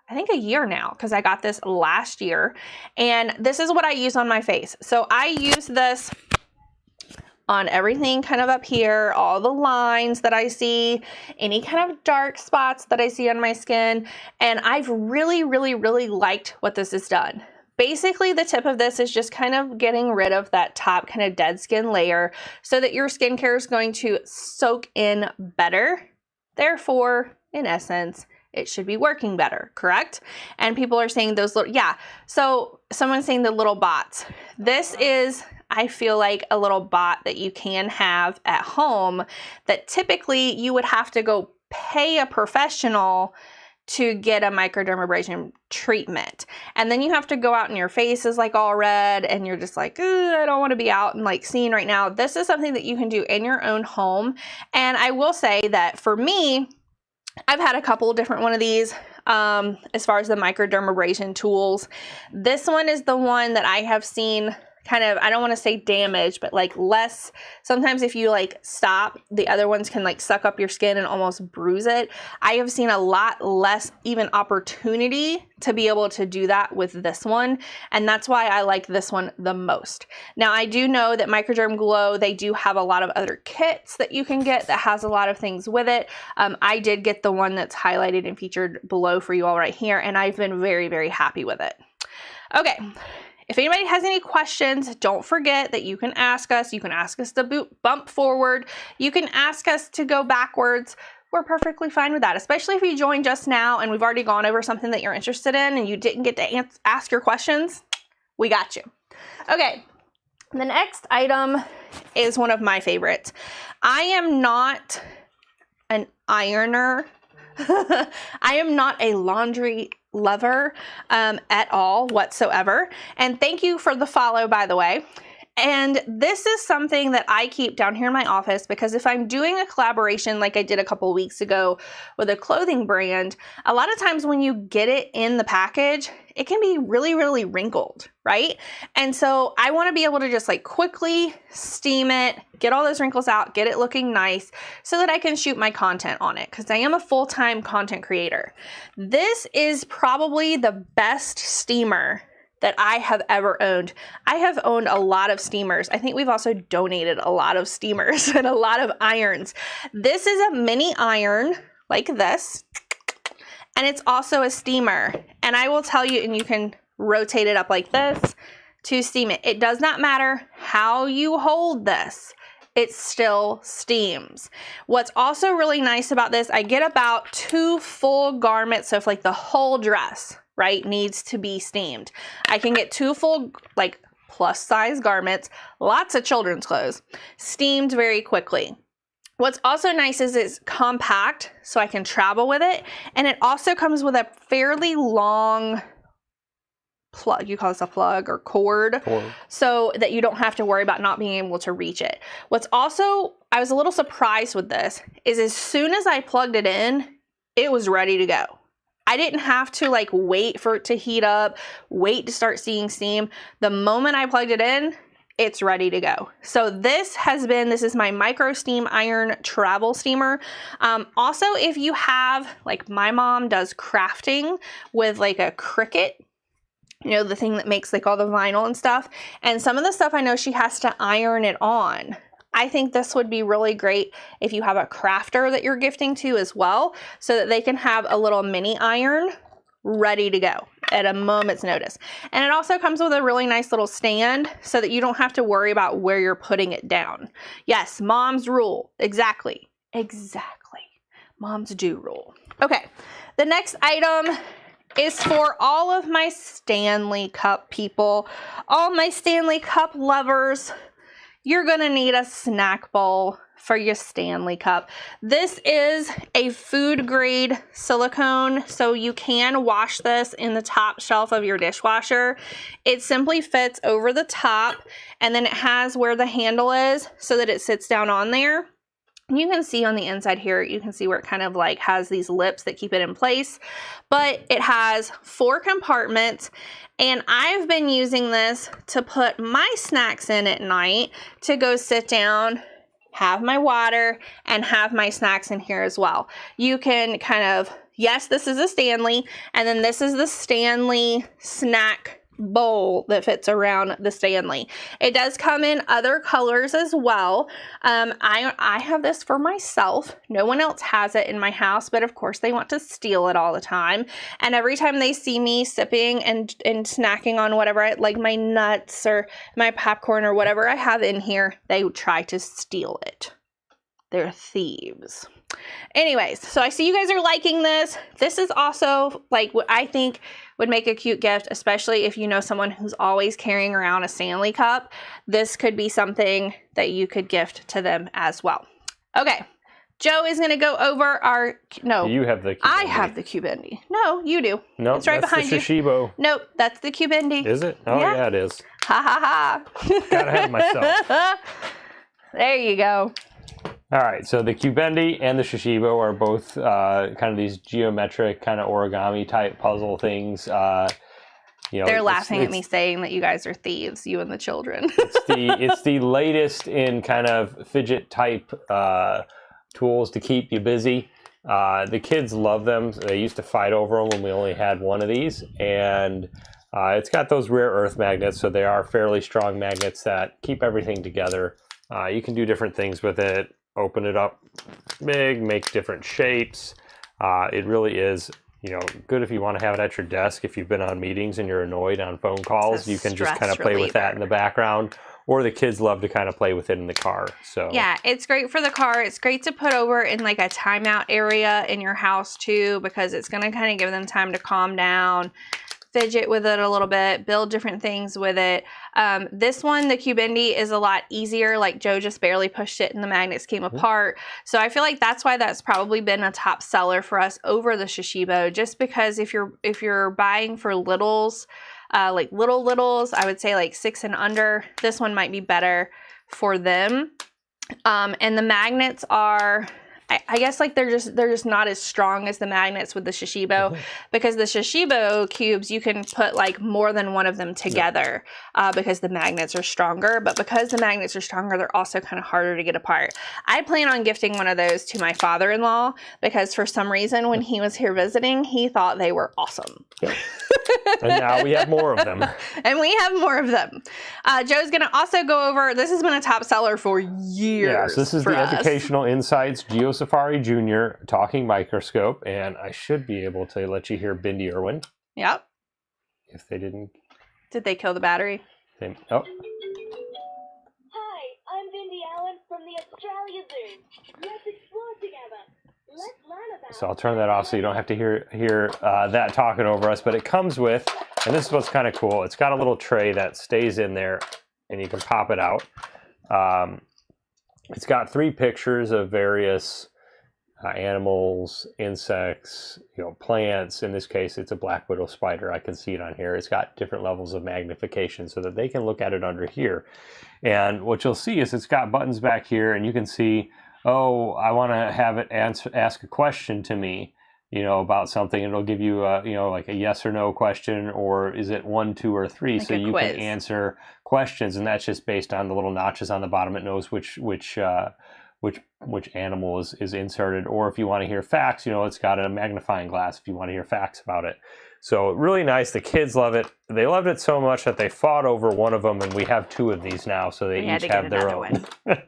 I think, a year now, because I got this last year. And this is what I use on my face. So I use this on everything kind of up here, all the lines that I see, any kind of dark spots that I see on my skin. And I've really, really, really liked what this has done. Basically, the tip of this is just kind of getting rid of that top kind of dead skin layer so that your skincare is going to soak in better. Therefore, in essence, it should be working better, correct? And people are saying those little, so someone's saying the little bots. This is, I feel like, a little bot that you can have at home that typically you would have to go pay a professional to get a microdermabrasion treatment. And then you have to go out and your face is like all red and you're just like, I don't want to be out and like seen right now. This is something that you can do in your own home. And I will say that for me, I've had a couple different one of these as far as the microdermabrasion tools. This one is the one that I have seen kind of, I don't want to say damage, but like less. Sometimes if you like stop, the other ones can like suck up your skin and almost bruise it. I have seen a lot less even opportunity to be able to do that with this one. And that's why I like this one the most. Now I do know that Microderm Glow, they do have a lot of other kits that you can get that has a lot of things with it. I did get the one that's highlighted and featured below for you all right here. And I've been very, very happy with it. Okay. If anybody has any questions, don't forget that you can ask us. You can ask us to bump forward. You can ask us to go backwards. We're perfectly fine with that, especially if you joined just now and we've already gone over something that you're interested in and you didn't get to ask your questions. We got you. Okay, the next item is one of my favorites. I am not an ironer. I am not a laundry lover at all whatsoever. And thank you for the follow, by the way. And this is something that I keep down here in my office because if I'm doing a collaboration like I did a couple weeks ago with a clothing brand, a lot of times when you get it in the package, it can be really, really wrinkled, right? And so I want to be able to just like quickly steam it, get all those wrinkles out, get it looking nice so that I can shoot my content on it because I am a full-time content creator. This is probably the best steamer that I have ever owned. I have owned a lot of steamers. I think we've also donated a lot of steamers and a lot of irons. This is a mini iron like this, and it's also a steamer. And I will tell you, and you can rotate it up like this, to steam it. It does not matter how you hold this. It still steams. What's also really nice about this, I get about 2 full garments. So if like the whole dress, right, needs to be steamed, I can get 2 full like plus size garments, lots of children's clothes, steamed very quickly. What's also nice is it's compact, so I can travel with it. And it also comes with a fairly long plug, you call this a plug or cord, so that you don't have to worry about not being able to reach it. What's also, I was a little surprised with this, is as soon as I plugged it in, it was ready to go. I didn't have to like wait for it to heat up, wait to start seeing steam. The moment I plugged it in, it's ready to go. So this is my micro steam iron travel steamer. Also, if you have, like my mom does crafting with like a Cricut, you know, the thing that makes like all the vinyl and stuff. And some of the stuff I know she has to iron it on. I think this would be really great if you have a crafter that you're gifting to as well, so that they can have a little mini iron ready to go at a moment's notice. And it also comes with a really nice little stand so that you don't have to worry about where you're putting it down. Yes, moms rule. Exactly. Moms do rule. Okay, the next item is for all of my Stanley Cup people, all my Stanley Cup lovers. You're gonna need a snack bowl for your Stanley Cup. This is a food grade silicone, so you can wash this in the top shelf of your dishwasher. It simply fits over the top, and then it has where the handle is so that it sits down on there. You can see on the inside here, you can see where it kind of like has these lips that keep it in place, but it has 4 compartments, and I've been using this to put my snacks in at night to go sit down, have my water, and have my snacks in here as well. You can kind of, yes, this is a Stanley, and then this is the Stanley snack bowl that fits around the Stanley. It does come in other colors as well. I have this for myself. No one else has it in my house, but of course they want to steal it all the time. And every time they see me sipping and snacking on whatever, like my nuts or my popcorn or whatever I have in here, they try to steal it. They're thieves. Anyways, so I see you guys are liking this. This is also like what I think would make a cute gift, especially if you know someone who's always carrying around a Stanley Cup. This could be something that you could gift to them as well. Okay, Joe is going to go over our, no. You have the Cubendi. I have the Cubendi. No, you do. No, it's right behind the Shishibo. Nope, that's the Cubendi. Is it? Oh, yeah, it is. Ha ha ha. Got ahead of myself. There you go. All right, so the Cubendi and the Shishibo are both kind of these geometric kind of origami type puzzle things. You know, they're laughing at me saying that you guys are thieves, you and the children. It's the latest in kind of fidget type tools to keep you busy. The kids love them. They used to fight over them when we only had one of these, and it's got those rare earth magnets, so they are fairly strong magnets that keep everything together. You can do different things with it. Open it up big, make different shapes. It really is, you know, good if you want to have it at your desk. If you've been on meetings and you're annoyed on phone calls, you can just kind of play with that in the background. Or the kids love to kind of play with it in the car. So yeah, it's great for the car. It's great to put over in like a timeout area in your house too, because it's going to kind of give them time to calm down, fidget with it a little bit, build different things with it. This one, the Cubendi, is a lot easier. Like Joe just barely pushed it and the magnets came apart. So I feel like that's why that's probably been a top seller for us over the Shishibo, just because if you're buying for littles, like littles, I would say like 6 and under, this one might be better for them. And the magnets are, I guess like they're just not as strong as the magnets with the Shishibo, because the Shishibo cubes, you can put like more than one of them together because the magnets are stronger. But because the magnets are stronger, they're also kind of harder to get apart. I plan on gifting one of those to my father-in-law because for some reason when he was here visiting, he thought they were awesome. Yep. And now we have more of them. And we have more of them. Joe's going to also go over, this has been a top seller for years. Yes, this is the Educational Insights GeoSafari Junior talking microscope, and I should be able to let you hear Bindi Irwin. Yep. If they didn't. Did they kill the battery? Oh. Hi, I'm Vindy Allen from the Australia Zoo. Let's explore together. Let's learn about... So I'll turn that off so you don't have to hear that talking over us. But it comes with, and this is what's kind of cool, it's got a little tray that stays in there, and you can pop it out. It's got 3 pictures of various animals, insects, plants. In this case, it's a black widow spider. I can see it on here. It's got different levels of magnification so that they can look at it under here. And what you'll see is it's got buttons back here, and you can see, oh, I want to have it ask a question to me, about something. It'll give you like a yes or no question, or is it 1, 2, or 3? Like so you quiz. can answer questions, and that's just based on the little notches on the bottom. It knows which animal is inserted. Or if you want to hear facts, it's got a magnifying glass if you want to hear facts about it. So really nice. The kids love it. They loved it so much that they fought over one of them, and we have 2 of these now, so they each have their own.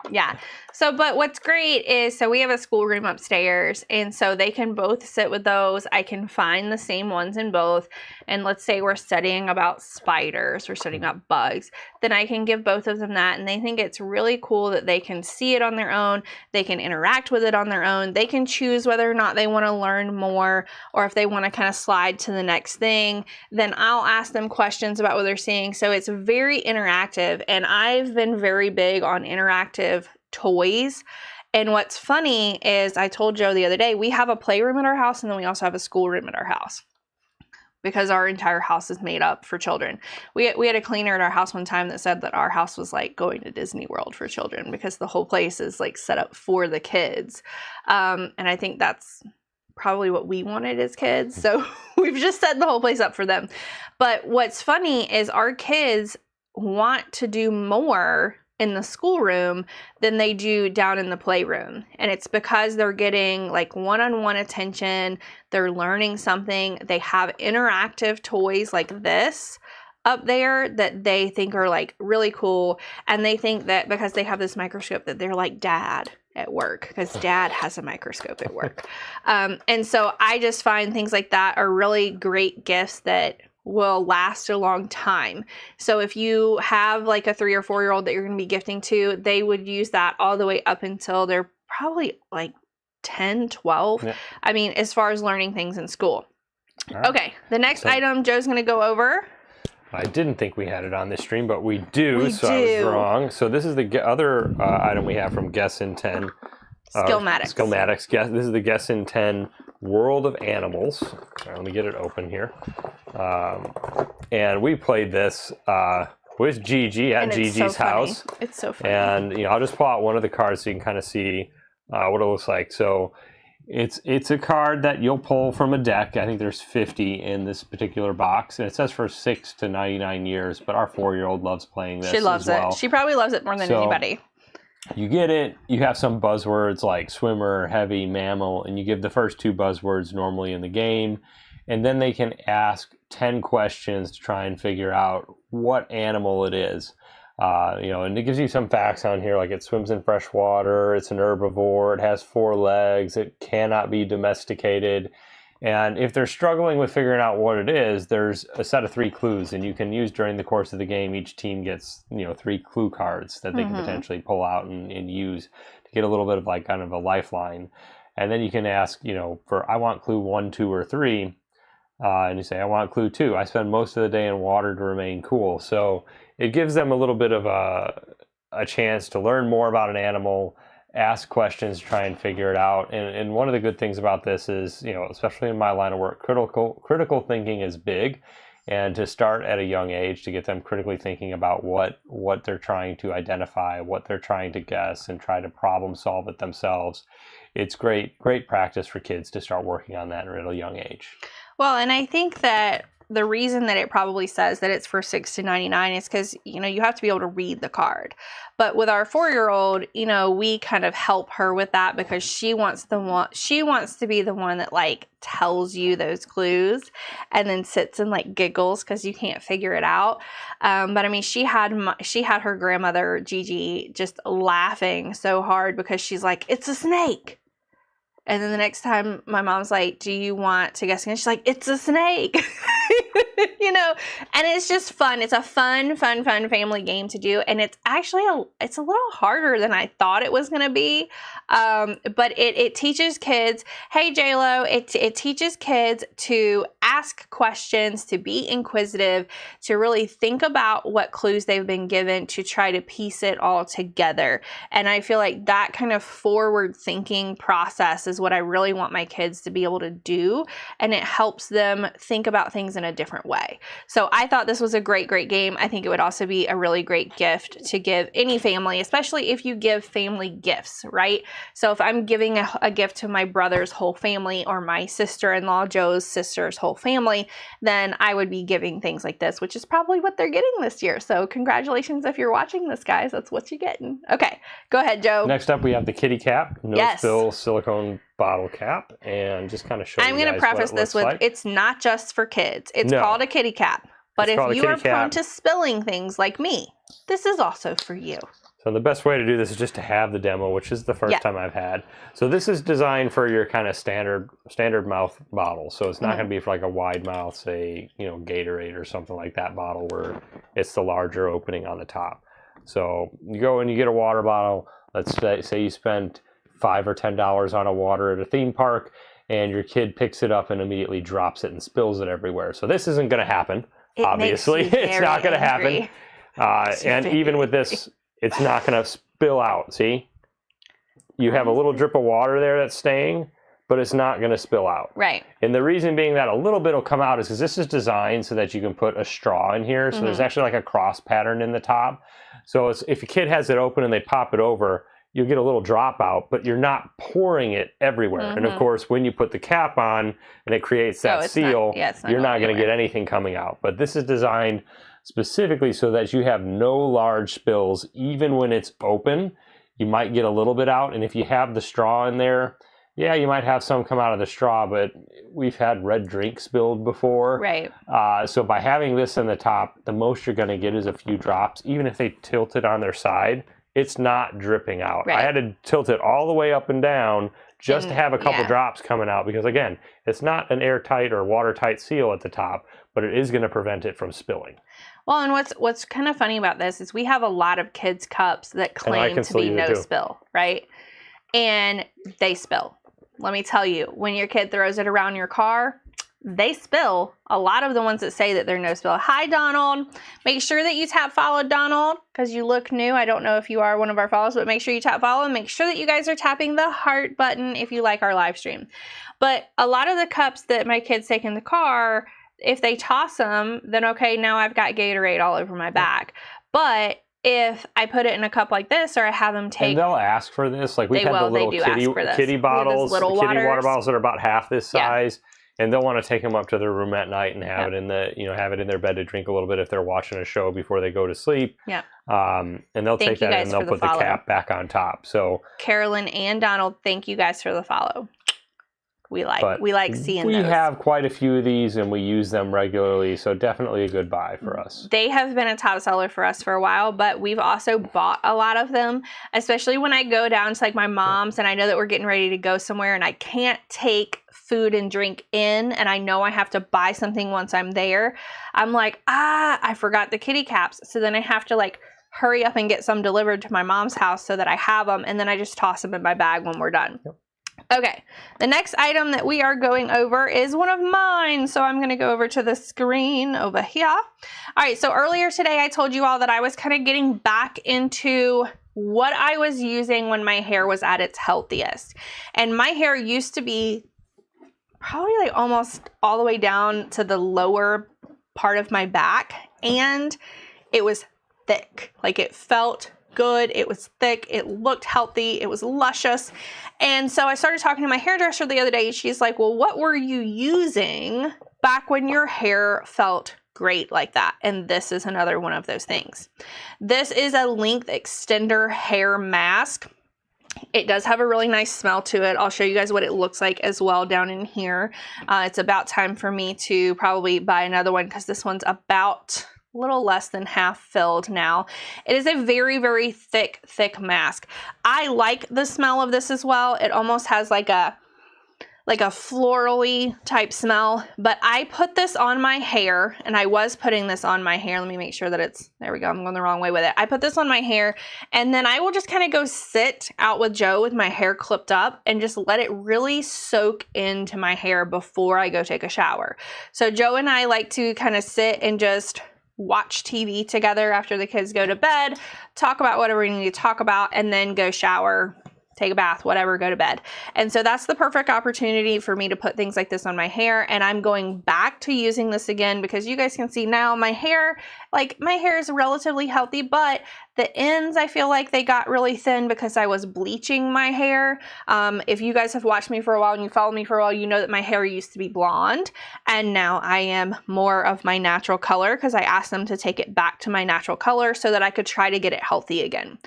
Yeah. So, but what's great is, so we have a schoolroom upstairs, and so they can both sit with those. I can find the same ones in both. And let's say we're studying about spiders, we're studying about bugs, then I can give both of them that, and they think it's really cool that they can see it on their own. They can interact with it on their own. They can choose whether or not they want to learn more, or if they want to kind of slide to the next thing. Then I'll ask them questions about what they're seeing. So it's very interactive, and I've been very big on interactive toys. And what's funny is, I told Joe the other day, we have a playroom at our house, and then we also have a schoolroom at our house, because our entire house is made up for children. We had a cleaner at our house one time that said that our house was like going to Disney World for children, because the whole place is like set up for the kids. And I think that's probably what we wanted as kids. So we've just set the whole place up for them. But what's funny is, our kids want to do more in the schoolroom than they do down in the playroom. And it's because they're getting like one-on-one attention. They're learning something. They have interactive toys like this up there that they think are like really cool. And they think that because they have this microscope that they're like dad at work, because dad has a microscope at work. And so I just find things like that are really great gifts that will last a long time. So if you have like a 3 or 4 year old that you're going to be gifting to, they would use that all the way up until they're probably like 10, 12. Yeah. I mean, as far as learning things in school. Right. Okay, the next item Joe's going to go over. I didn't think we had it on this stream, but we do. I was wrong. So this is the other item we have from Guess in 10. Skillmatics. Skillmatics. This is the Guess in 10 World of Animals. Right, let me get it open here. And we played this with Gigi at Gigi's house. It's so funny. And I'll just pull out one of the cards so you can kind of see what it looks like. So it's a card that you'll pull from a deck. I think there's 50 in this particular box, and it says for 6 to 99 years. But our 4-year-old loves playing this. She loves it. She probably loves it more than anybody. You get it, you have some buzzwords like swimmer, heavy, mammal, and you give the first 2 buzzwords normally in the game, and then they can ask 10 questions to try and figure out what animal it is. And it gives you some facts on here, like it swims in fresh water, it's an herbivore, it has 4 legs, it cannot be domesticated. And if they're struggling with figuring out what it is, there's a set of 3 clues, and you can use during the course of the game. Each team gets 3 clue cards that they can potentially pull out and use to get a little bit of like kind of a lifeline. And then you can ask, for I want clue 1, 2, or 3, and you say I want clue 2. I spend most of the day in water to remain cool. So it gives them a little bit of a chance to learn more about an animal, ask questions, try and figure it out. And one of the good things about this is, especially in my line of work, critical thinking is big. And to start at a young age, to get them critically thinking about what they're trying to identify, what they're trying to guess, and try to problem solve it themselves. It's great practice for kids to start working on that at a young age. Well, and I think that the reason that it probably says that it's for 6 to 99 is because, you have to be able to read the card. But with our 4-year-old, we kind of help her with that, because she wants to be the one that like tells you those clues and then sits and like giggles because you can't figure it out. But I mean, she had her grandmother Gigi just laughing so hard because she's like, it's a snake. And then the next time my mom's like, do you want to guess again? She's like, it's a snake. you know, and it's just fun. It's a fun family game to do. And it's actually, it's a little harder than I thought it was going to be. But it teaches kids, hey, JLo, it teaches kids to ask questions, to be inquisitive, to really think about what clues they've been given, to try to piece it all together. And I feel like that kind of forward thinking process is what I really want my kids to be able to do. And it helps them think about things in a different way. So I thought this was a great game. I think it would also be a really great gift to give any family, especially if you give family gifts, right? So if I'm giving a gift to my brother's whole family or my sister-in-law Joe's sister's whole family, then I would be giving things like this, which is probably what they're getting this year. So congratulations if you're watching this, guys. That's what you're getting. Okay, go ahead, Joe. Next up, we have the kitty cap, no-spill silicone bottle cap, and just kind of show I'm going to preface this with, it's not just for kids. It's called a kitty cap. But if you are prone to spilling things like me, this is also for you. So the best way to do this is just to have the demo, which is the first time I've had. So this is designed for your kind of standard mouth bottle. So it's not going to be for like a wide mouth, say, you know, Gatorade or something like that bottle where it's the larger opening on the top. So you go and you get a water bottle. Let's say you spent $5 or $10 on a water at a theme park, and your kid picks it up and immediately drops it and spills it everywhere. So this isn't going to happen. Obviously, it's not going to happen. And even with this, it's not going to spill out. See, you have a little drip of water there that's staying, but it's not going to spill out. Right. And the reason being that a little bit will come out is because this is designed so that you can put a straw in here. So there's actually like a cross pattern in the top. So if a kid has it open and they pop it over, you'll get a little drop out, but you're not pouring it everywhere. And of course, when you put the cap on and it creates that seal, you're not going to get anything coming out. But this is designed specifically so that you have no large spills. Even when it's open, you might get a little bit out. And if you have the straw in there, yeah, you might have some come out of the straw, but we've had red drink spilled before. Right. So by having this in the top, the most you're going to get is a few drops. Even if they tilt it on their side, it's not dripping out. Right. I had to tilt it all the way up and down just to have a couple drops coming out because, again, it's not an airtight or watertight seal at the top, but it is going to prevent it from spilling. Well, and what's kind of funny about this is we have a lot of kids' cups that claim to be no spill, right? And they spill. Let me tell you, when your kid throws it around your car, they spill. A lot of the ones that say that they're no spill. Hi, Donald. Make sure that you tap follow, Donald, because you look new. I don't know if you are one of our follows, but make sure you tap follow and make sure that you guys are tapping the heart button if you like our live stream. But a lot of the cups that my kids take in the car, if they toss them, then okay, now I've got Gatorade all over my back. But if I put it in a cup like this, or I have them take... And they'll ask for this. Like we've had the little kitty bottles, the kitty water bottles that are about half this size. And they'll want to take them up to their room at night and have it in have it in their bed to drink a little bit if they're watching a show before they go to sleep. Yeah. And they'll take that and they'll put the cap back on top. So Carolyn and Donald, thank you guys for the follow. We like seeing those. We have quite a few of these and we use them regularly, so definitely a good buy for us. They have been a top seller for us for a while, but we've also bought a lot of them, especially when I go down to like my mom's and I know that we're getting ready to go somewhere and I can't take food and drink in and I know I have to buy something once I'm there. I'm like, I forgot the kitty caps. So then I have to like hurry up and get some delivered to my mom's house so that I have them, and then I just toss them in my bag when we're done. Yep. Okay, the next item that we are going over is one of mine. So I'm going to go over to the screen over here. All right, so earlier today I told you all that I was kind of getting back into what I was using when my hair was at its healthiest. And my hair used to be probably like almost all the way down to the lower part of my back. And it was thick, like it felt good, it was thick, it looked healthy, it was luscious. And so I started talking to my hairdresser the other day. She's like, well, what were you using back when your hair felt great like that? And this is another one of those things. This is a length extender hair mask. It does have a really nice smell to it. I'll show you guys what it looks like as well down in here. It's about time for me to probably buy another one because this one's about a little less than half filled now. It is a very, very thick mask. I like the smell of this as well. It almost has like a like a florally type smell, but I put this on my hair, and I was putting this on my hair. Let me make sure that it's, there we go. I'm going the wrong way with it. I put this on my hair, and then I will just kind of go sit out with Joe with my hair clipped up and just let it really soak into my hair before I go take a shower. So Joe and I like to kind of sit and just watch TV together after the kids go to bed, talk about whatever we need to talk about, and then go shower, take a bath, whatever, go to bed. And so that's the perfect opportunity for me to put things like this on my hair. And I'm going back to using this again because you guys can see now my hair, like my hair is relatively healthy, but the ends, I feel like they got really thin because I was bleaching my hair. If you guys have watched me for a while and you follow me for a while, you know that my hair used to be blonde, and now I am more of my natural color because I asked them to take it back to my natural color so that I could try to get it healthy again.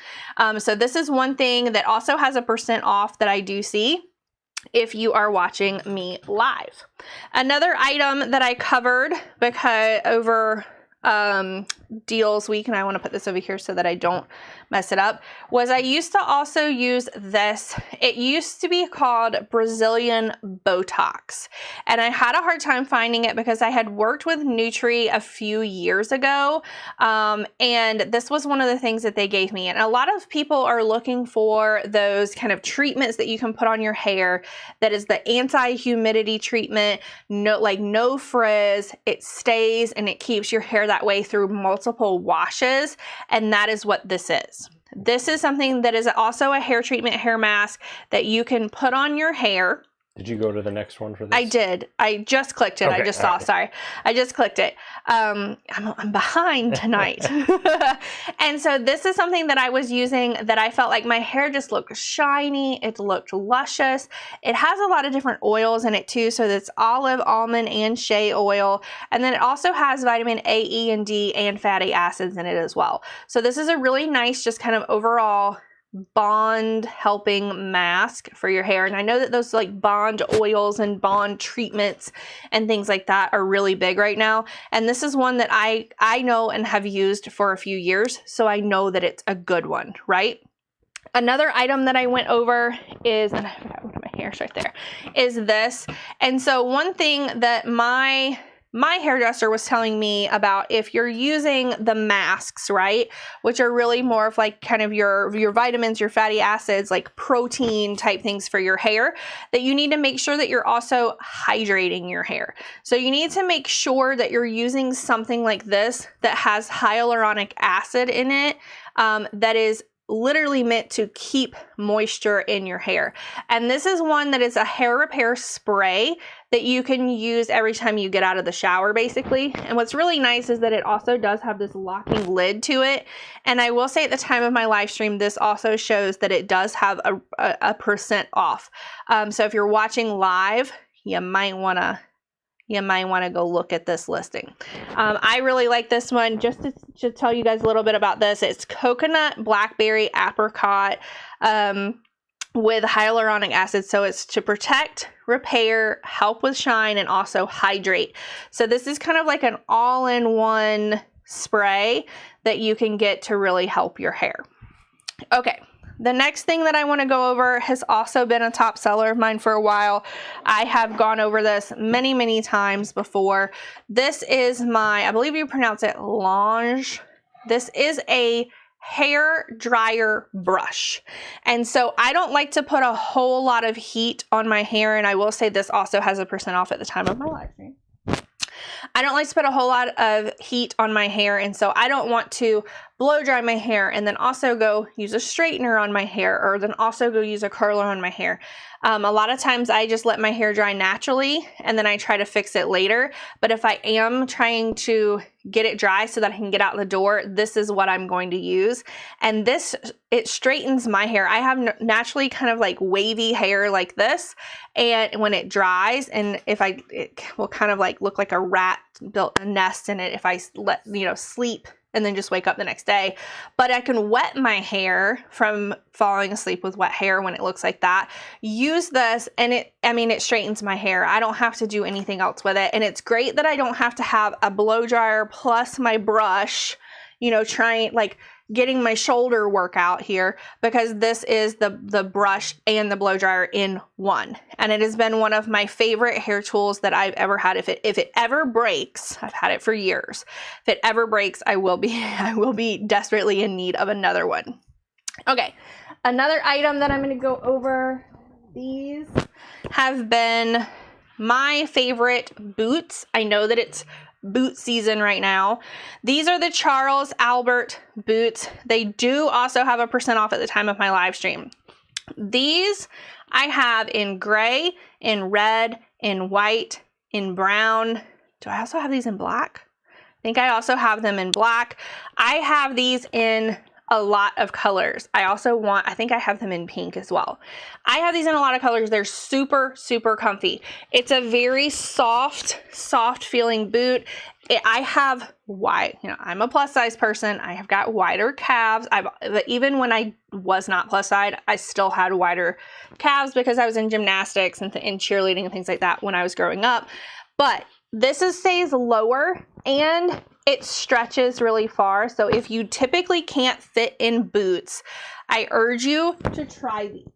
So this is one thing that also has a % off that I do see if you are watching me live. Another item that I covered because over deals week, and I want to put this over here so that I don't mess it up, was I used to also use this. It used to be called Brazilian Botox, and I had a hard time finding it because I had worked with Nutri a few years ago, and this was one of the things that they gave me. And a lot of people are looking for those kind of treatments that you can put on your hair that is the anti-humidity treatment, no frizz, it stays and it keeps your hair that way through multiple washes, and that is what this is. This is something that is also a hair treatment, hair mask that you can put on your hair. Did you go to the next one for this? I did. I just clicked it. Okay, I just saw. Right. Sorry. I just clicked it. I'm behind tonight. And so this is something that I was using that I felt like my hair just looked shiny. It looked luscious. It has a lot of different oils in it too. So that's olive, almond, and shea oil. And then it also has vitamin A, E, and D, and fatty acids in it as well. So this is a really nice, just kind of overall bond helping mask for your hair. And I know that those like bond oils and bond treatments and things like that are really big right now. And this is one that I know and have used for a few years. So I know that it's a good one, right? Another item that I went over is, and I forgot one of my hairs right there, is this. And so one thing that my hairdresser was telling me about, if you're using the masks, right, which are really more of like kind of your vitamins, your fatty acids, like protein type things for your hair, that you need to make sure that you're also hydrating your hair. So you need to make sure that you're using something like this that has hyaluronic acid in it, that is literally meant to keep moisture in your hair. And this is one that is a hair repair spray that you can use every time you get out of the shower, basically. And what's really nice is that it also does have this locking lid to it. And I will say at the time of my live stream, this also shows that it does have a % off. So if you're watching live, you might want to go look at this listing. I really like this one. Just to tell you guys a little bit about this, it's coconut, blackberry, apricot, with hyaluronic acid. So it's to protect, repair, help with shine, and also hydrate. So this is kind of like an all-in-one spray that you can get to really help your hair. Okay. The next thing that I want to go over has also been a top seller of mine for a while. I have gone over this many, many times before. This is I believe you pronounce it Lange. This is a hair dryer brush. And so I don't like to put a whole lot of heat on my hair. And I will say this also has a % off at the time of my live stream. I don't like to put a whole lot of heat on my hair, and so I don't want to blow dry my hair and then also go use a straightener on my hair, or then also go use a curler on my hair. A lot of times I just let my hair dry naturally and then I try to fix it later. But if I am trying to get it dry so that I can get out the door, this is what I'm going to use. And this, it straightens my hair. I have naturally kind of like wavy hair like this. And when it dries, and it will kind of like look like a rat built a nest in it if I sleep and then just wake up the next day. But I can wet my hair from falling asleep with wet hair when it looks like that. Use this and it straightens my hair. I don't have to do anything else with it. And it's great that I don't have to have a blow dryer plus my brush, trying, like, getting my shoulder workout here because this is the brush and the blow dryer in one. And it has been one of my favorite hair tools that I've ever had. If it ever breaks, I've had it for years. If it ever breaks, I will be desperately in need of another one. Okay, another item that I'm going to go over, these have been my favorite boots. I know that it's boot season right now. These are the Charles Albert boots. They do also have a % off at the time of my live stream. These I have in gray, in red, in white, in brown. Do I also have these in black? I think I also have them in black. I have these in a lot of colors. I think I have them in pink as well. I have these in a lot of colors. They're super, super comfy. It's a very soft feeling boot. I have wide, I'm a plus size person. I have got wider calves. Even when I was not plus size, I still had wider calves because I was in gymnastics and cheerleading and things like that when I was growing up. But this stays lower and it stretches really far. So if you typically can't fit in boots, I urge you to try these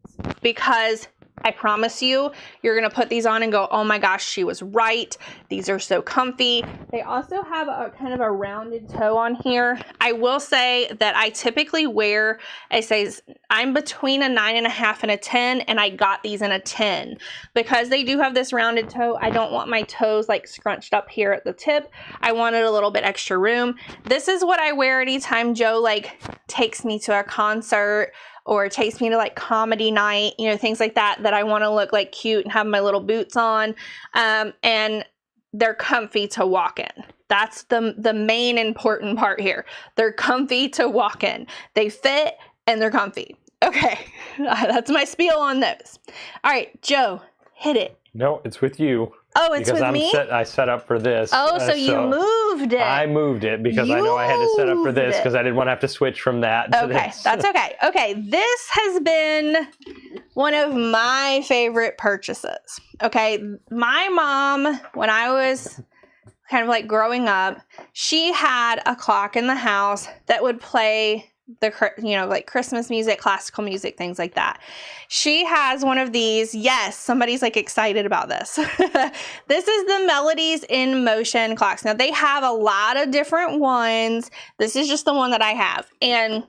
because I promise you, you're going to put these on and go, oh my gosh, she was right. These are so comfy. They also have a kind of a rounded toe on here. I will say that I typically wear a size, I'm between a 9.5 and a 10, and I got these in a 10. Because they do have this rounded toe, I don't want my toes like scrunched up here at the tip. I wanted a little bit extra room. This is what I wear anytime Joe like takes me to a concert or takes me to like comedy night, things like that I want to look like cute and have my little boots on. And they're comfy to walk in. That's the main important part here. They're comfy to walk in. They fit and they're comfy. Okay, that's my spiel on those. All right, Joe, hit it. No, it's with you. Oh, it's with me? I set up for this. Oh, so you moved it. I moved it because I know I had to set up for this because I didn't want to have to switch from that to this. That's okay. Okay, this has been one of my favorite purchases. Okay, my mom, when I was kind of like growing up, she had a clock in the house that would play like Christmas music, classical music, things like that. She has one of these. Yes, somebody's like excited about this. This is the Melodies in Motion clocks. Now they have a lot of different ones. This is just the one that I have. And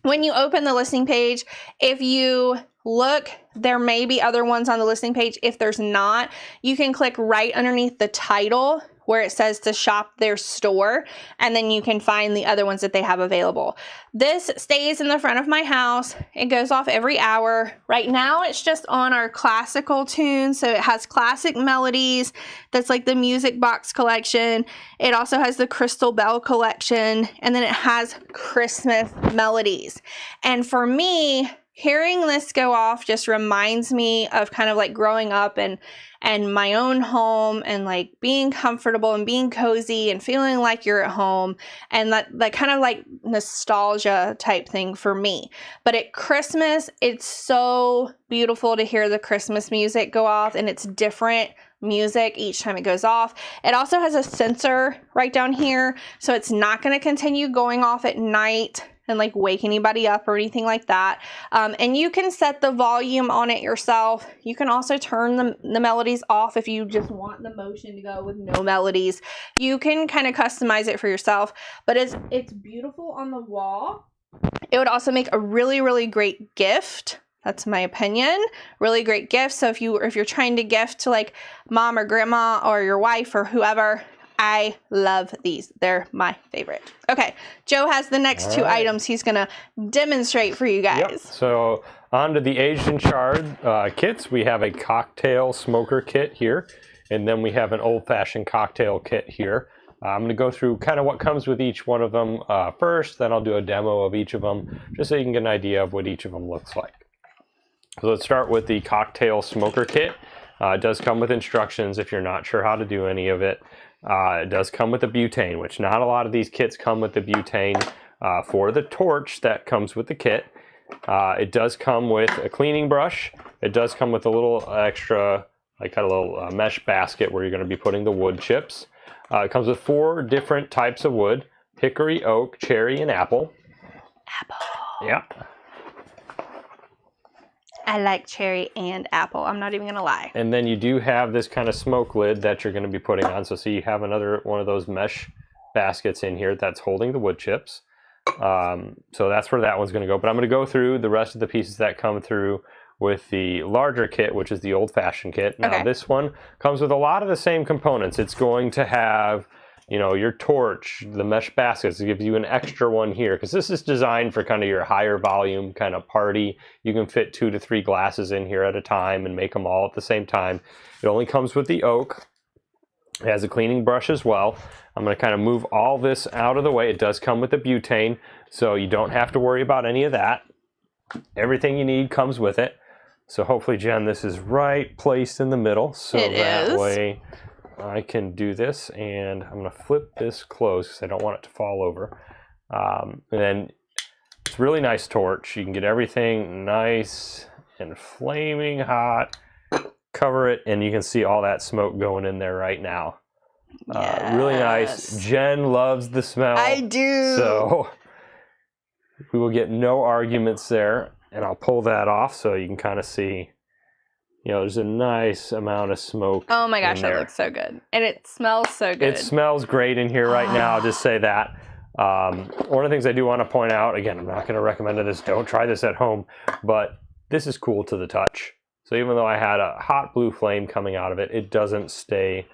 when you open the listing page, if you look, there may be other ones on the listing page. If there's not, you can click right underneath the title where it says to shop their store, and then you can find the other ones that they have available. This stays in the front of my house. It goes off every hour. Right now, it's just on our classical tunes, so it has classic melodies. That's like the music box collection. It also has the Crystal Bell collection, and then it has Christmas melodies. And for me, hearing this go off just reminds me of kind of like growing up and my own home and like being comfortable and being cozy and feeling like you're at home, and that kind of like nostalgia type thing for me. But at Christmas, it's so beautiful to hear the Christmas music go off, and it's different music each time it goes off. It also has a sensor right down here, so it's not going to continue going off at night and like wake anybody up or anything like that. And you can set the volume on it yourself. You can also turn the melodies off if you just want the motion to go with no melodies. You can kind of customize it for yourself, but it's beautiful on the wall. It would also make a really, really great gift. That's my opinion. Really great gift. So if you're trying to gift to like mom or grandma or your wife or whoever, I love these. They're my favorite. Okay, Joe has the next two items he's going to demonstrate for you guys. Yep. So on to the aged and charred kits. We have a cocktail smoker kit here, and then we have an old-fashioned cocktail kit here. I'm going to go through kind of what comes with each one of them first, then I'll do a demo of each of them, just so you can get an idea of what each of them looks like. So let's start with the cocktail smoker kit. It does come with instructions if you're not sure how to do any of it. It does come with the butane, which not a lot of these kits come with the butane for the torch that comes with the kit. It does come with a cleaning brush. It does come with a little extra, like a little mesh basket where you're going to be putting the wood chips. It comes with 4 different types of wood: hickory, oak, cherry, and apple. apple. Yeah. I like cherry and apple. I'm not even going to lie. And then you do have this kind of smoke lid that you're going to be putting on. So see, you have another one of those mesh baskets in here that's holding the wood chips. So that's where that one's going to go. But I'm going to go through the rest of the pieces that come through with the larger kit, which is the old-fashioned kit. Now this one comes with a lot of the same components. It's going to have, you know, your torch, the mesh baskets. It gives you an extra one here because this is designed for kind of your higher volume kind of party. You can fit 2 to 3 glasses in here at a time and make them all at the same time. It only comes with the oak. It has a cleaning brush as well. I'm going to kind of move all this out of the way. It does come with a butane, so you don't have to worry about any of that. Everything you need comes with it. So hopefully, Jen, this is right placed in the middle. So that way I can do this. And I'm going to flip this closed because I don't want it to fall over. And then it's a really nice torch. You can get everything nice and flaming hot. Cover it, and you can see all that smoke going in there right now. Really nice. Jen loves the smell. I do. So we will get no arguments there. And I'll pull that off so you can kind of see, you know, there's a nice amount of smoke. Oh my gosh, that looks so good. And it smells so good. It smells great in here right now, I'll just say that. One of the things I do want to point out, again, I'm not going to recommend this, don't try this at home, but this is cool to the touch. So even though I had a hot blue flame coming out of it, it doesn't stay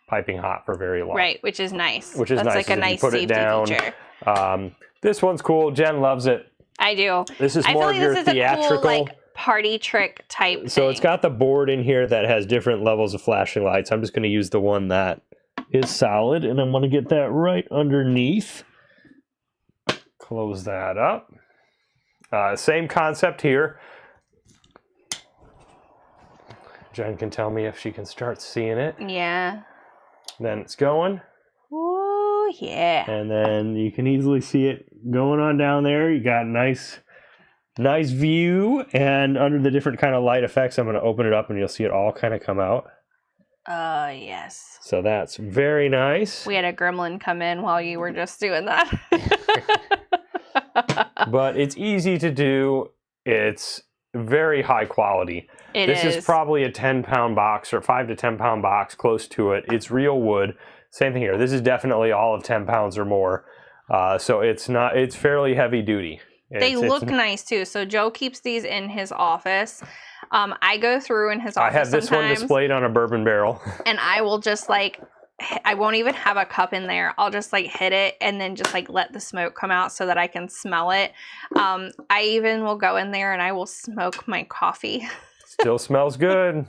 piping hot for very long. Right, which is nice. Which is That's nice. like a nice safety feature. This one's cool. Jen loves it. I do. This is more of your theatrical, a cool, like, party trick type thing. So it's got the board in here that has different levels of flashing lights. I'm just going to use the one that is solid, and I'm going to get that right underneath. Close that up. Same concept here. Jen can tell me if she can start seeing it. Yeah. Then it's going. Ooh, yeah. And then you can easily see it going on down there. You got nice view. And under the different kind of light effects, I'm going to open it up and you'll see it all kind of come out. Yes. So that's very nice. We had a gremlin come in while you were just doing that. But it's easy to do. It's very high quality. This is probably a 10-pound box or 5 to 10-pound box, close to it. It's real wood. Same thing here. This is definitely all of 10 pounds or more. So it's fairly heavy duty. They look nice too. So Joe keeps these in his office. I go through in his office. I have this one displayed on a bourbon barrel. And I will just like, I won't even have a cup in there. I'll just like hit it and then just like let the smoke come out so that I can smell it. I even will go in there and I will smoke my coffee. Still smells good.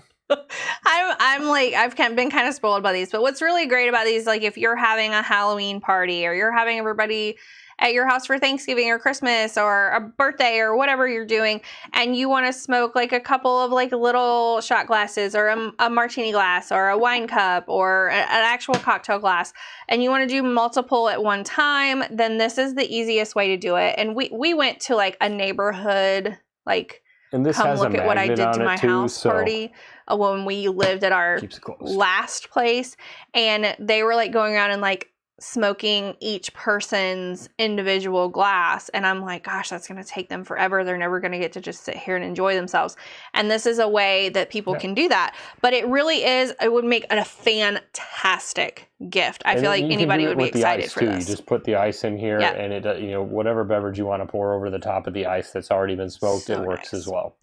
I'm like, I've been kind of spoiled by these, but what's really great about these, like if you're having a Halloween party or you're having everybody at your house for Thanksgiving or Christmas or a birthday or whatever you're doing, and you want to smoke like a couple of like little shot glasses or a martini glass or a wine cup or an actual cocktail glass, and you want to do multiple at one time, then this is the easiest way to do it. And we went to like a neighborhood, like, and this come has look a at what I did to my too, house party when we lived at our last place, and they were like going around and like smoking each person's individual glass, and I'm like, gosh, that's going to take them forever. They're never going to get to just sit here and enjoy themselves. And this is a way that people can do that. But it really is, it would make a fantastic gift. I feel like anybody would be excited for this. You just put the ice in here, and it, you know, whatever beverage you want to pour over the top of the ice that's already been smoked, it works as well.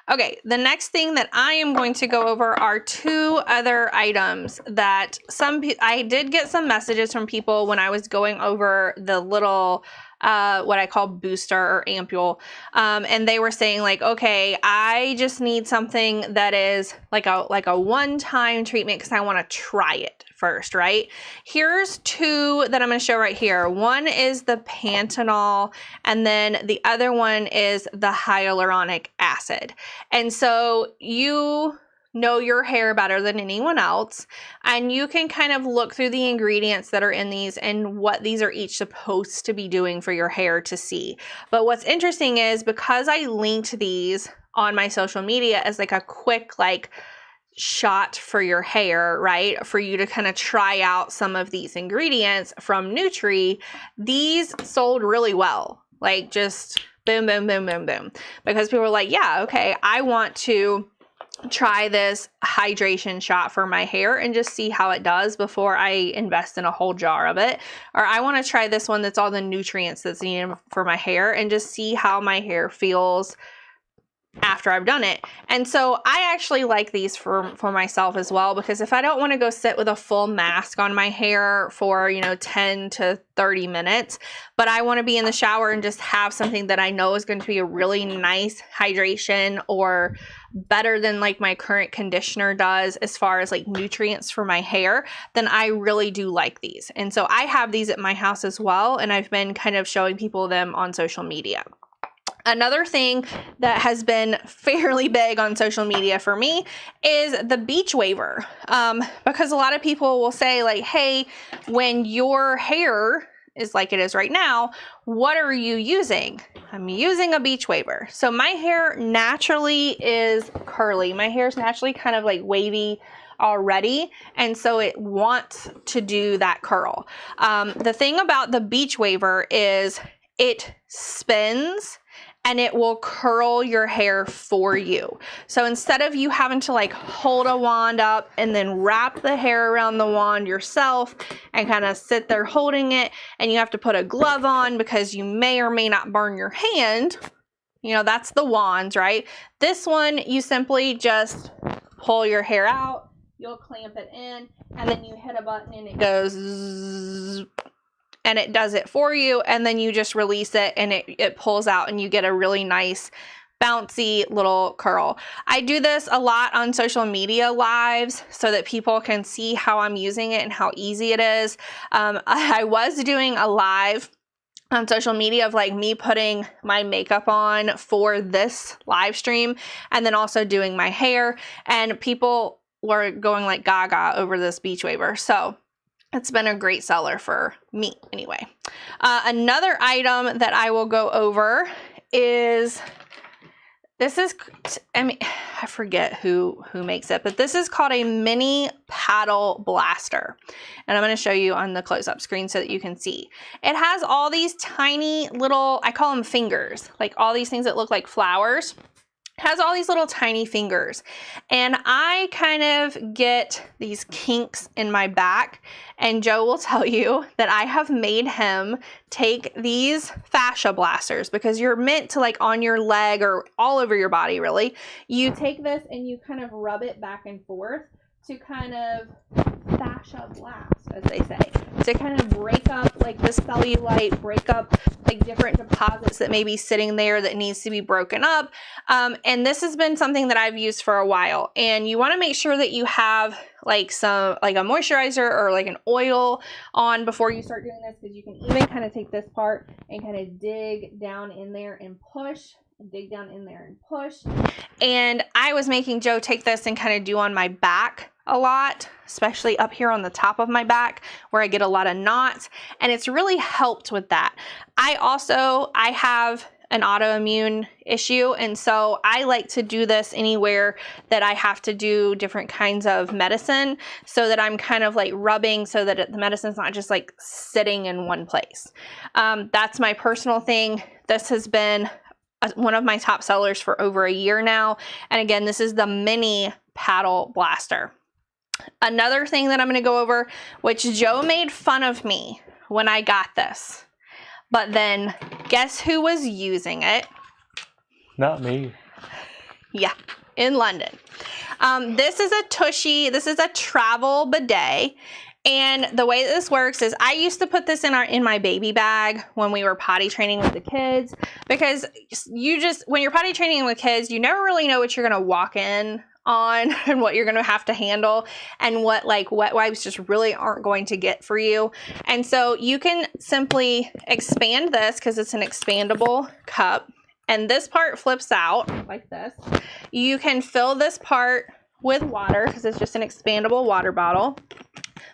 Okay, the next thing that I am going to go over are 2 other items that I did get some messages from people when I was going over the little what I call booster or ampule, and they were saying like, okay, I just need something that is like a one-time treatment because I want to try it first, right? Here's 2 that I'm going to show right here. One is the Panthenol, and then the other one is the hyaluronic acid. And so you know your hair better than anyone else, and you can kind of look through the ingredients that are in these and what these are each supposed to be doing for your hair to see. But what's interesting is because I linked these on my social media as like a quick like shot for your hair, right? For you to kind of try out some of these ingredients from Nutri, these sold really well. Like just boom, boom, boom, boom, boom. Because people are like, yeah, okay, I want to try this hydration shot for my hair and just see how it does before I invest in a whole jar of it. Or I want to try this one that's all the nutrients that's needed for my hair and just see how my hair feels after I've done it. And so I actually like these for myself as well, because if I don't want to go sit with a full mask on my hair for, 10 to 30 minutes, but I want to be in the shower and just have something that I know is going to be a really nice hydration, or better than like my current conditioner does as far as like nutrients for my hair, then I really do like these. And so I have these at my house as well, and I've been kind of showing people them on social media. Another thing that has been fairly big on social media for me is the beach waiver. Because a lot of people will say like, hey, when your hair is like it is right now, what are you using? I'm using a beach waiver. So my hair naturally is curly. My hair is naturally kind of like wavy already, and so it wants to do that curl. The thing about the beach waiver is it spins and it will curl your hair for you. So instead of you having to like hold a wand up and then wrap the hair around the wand yourself and kind of sit there holding it, and you have to put a glove on because you may or may not burn your hand, that's the wands, right? This one, you simply just pull your hair out, you'll clamp it in, and then you hit a button and it goes zzz, and it does it for you, and then you just release it and it pulls out and you get a really nice bouncy little curl. I do this a lot on social media lives so that people can see how I'm using it and how easy it is. I was doing a live on social media of like me putting my makeup on for this live stream and then also doing my hair, and people were going like gaga over this beach waiver. So it's been a great seller for me anyway. Another item that I will go over is, I forget who makes it, but this is called a mini paddle blaster. And I'm going to show you on the close-up screen so that you can see. It has all these tiny little, I call them fingers, like all these things that look like flowers. Has all these little tiny fingers, and I kind of get these kinks in my back, and Joe will tell you that I have made him take these fascia blasters, because you're meant to like on your leg or all over your body really, you take this and you kind of rub it back and forth to kind of fascia blast, as they say, to kind of break up like the cellulite, break up like different deposits that may be sitting there that needs to be broken up. And this has been something that I've used for a while. And you want to make sure that you have like a moisturizer or like an oil on before you start doing this, because you can even kind of take this part and kind of dig down in there and push. Dig down in there and push. And I was making Joe take this and kind of do on my back a lot, especially up here on the top of my back where I get a lot of knots, and it's really helped with that. I have an autoimmune issue, and so I like to do this anywhere that I have to do different kinds of medicine, so that I'm kind of like rubbing so that the medicine's not just like sitting in one place. That's my personal thing. This has been one of my top sellers for over a year now. And again, this is the mini paddle blaster. Another thing that I'm going to go over, which Joe made fun of me when I got this, but then guess who was using it? Not me. Yeah, in London. This is a Tushy. This is a travel bidet. And the way this works is I used to put this in my baby bag when we were potty training with the kids, because when you're potty training with kids, you never really know what you're going to walk in on and what you're going to have to handle, and what like wet wipes just really aren't going to get for you. And so you can simply expand this, because it's an expandable cup, and this part flips out like this. You can fill this part with water, because it's just an expandable water bottle.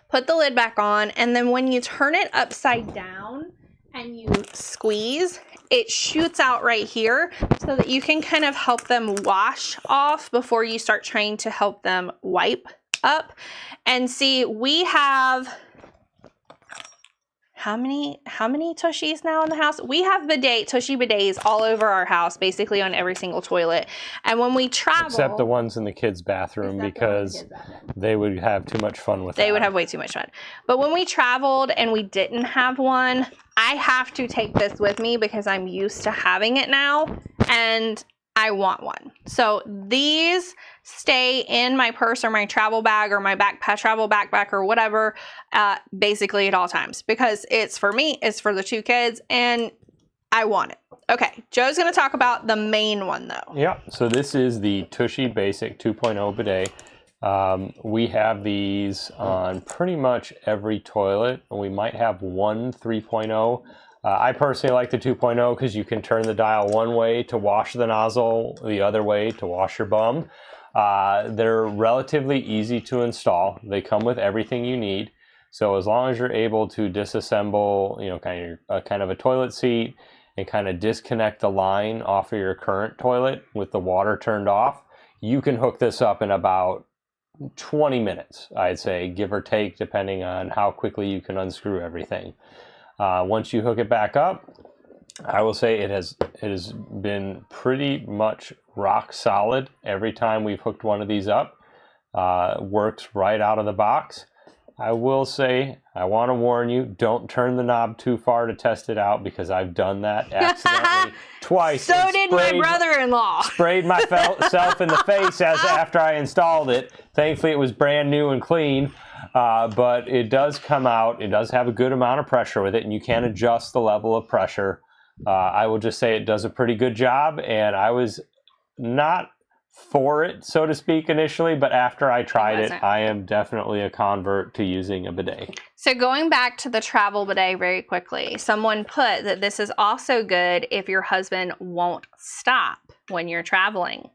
Put the lid back on, and then when you turn it upside down and you squeeze, it shoots out right here so that you can kind of help them wash off before you start trying to help them wipe up. And see, we have how many Tushies now in the house? We have Tushy bidets all over our house, basically on every single toilet. And when we travel, except the ones in the kids' bathroom, because they would have too much fun with that. They would have way too much fun. But when we traveled and we didn't have one, I have to take this with me because I'm used to having it now, and I want one. So these stay in my purse or my travel bag or my travel backpack or whatever, basically at all times, because it's for me, it's for the 2 kids, and I want it. Okay, Joe's going to talk about the main one though. Yeah, so this is the Tushy Basic 2.0 bidet. We have these on pretty much every toilet. We might have one 3.0. I personally like the 2.0 because you can turn the dial one way to wash the nozzle, the other way to wash your bum. They're relatively easy to install. They come with everything you need. So as long as you're able to disassemble, kind of a toilet seat and kind of disconnect the line off of your current toilet with the water turned off, you can hook this up in about 20 minutes, I'd say, give or take, depending on how quickly you can unscrew everything. Once you hook it back up, I will say it has been pretty much rock solid every time we've hooked one of these up. Works right out of the box. I will say, I want to warn you, don't turn the knob too far to test it out, because I've done that accidentally twice. So did my brother-in-law. Sprayed myself in the face after I installed it. Thankfully, it was brand new and clean, but it does come out. It does have a good amount of pressure with it, and you can adjust the level of pressure. I will just say it does a pretty good job, and I was not for it, so to speak, initially, but after I tried it, I am definitely a convert to using a bidet. So going back to the travel bidet very quickly, someone put that this is also good if your husband won't stop when you're traveling.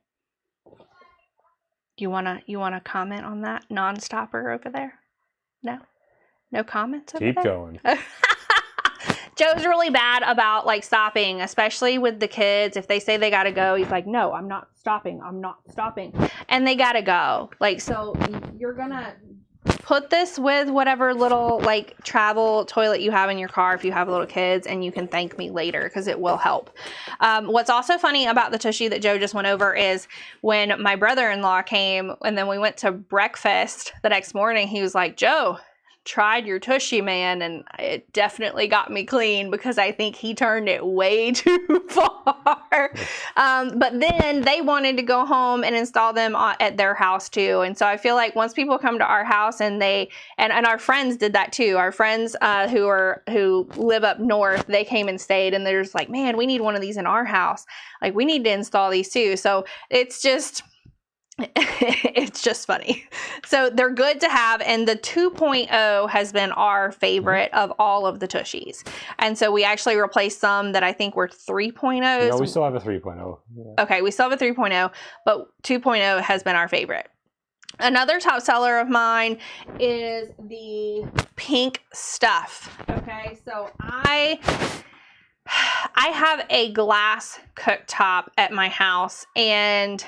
You wanna comment on that non-stopper over there? No comments over there? Keep going. Joe's really bad about like stopping, especially with the kids. If they say they gotta go, he's like, no, I'm not stopping. And they gotta go. Like, so you're gonna put this with whatever little like travel toilet you have in your car if you have little kids, and you can thank me later because it will help. What's also funny about the Tushy that Joe just went over is when my brother-in-law came and then we went to breakfast the next morning, he was like, Joe, tried your Tushy, man, and it definitely got me clean because I think he turned it way too far. But then they wanted to go home and install them at their house too. And so I feel like once people come to our house and our friends did that too. Our friends who live up north, they came and stayed, and they're just like, man, we need one of these in our house. Like, we need to install these too. So it's just funny. So they're good to have, and the 2.0 has been our favorite of all of the Tushies. And so we actually replaced some that I think were 3.0s. No, we still have a 3.0. Yeah. Okay, we still have a 3.0, but 2.0 has been our favorite. Another top seller of mine is the pink stuff. Okay, so I have a glass cooktop at my house, and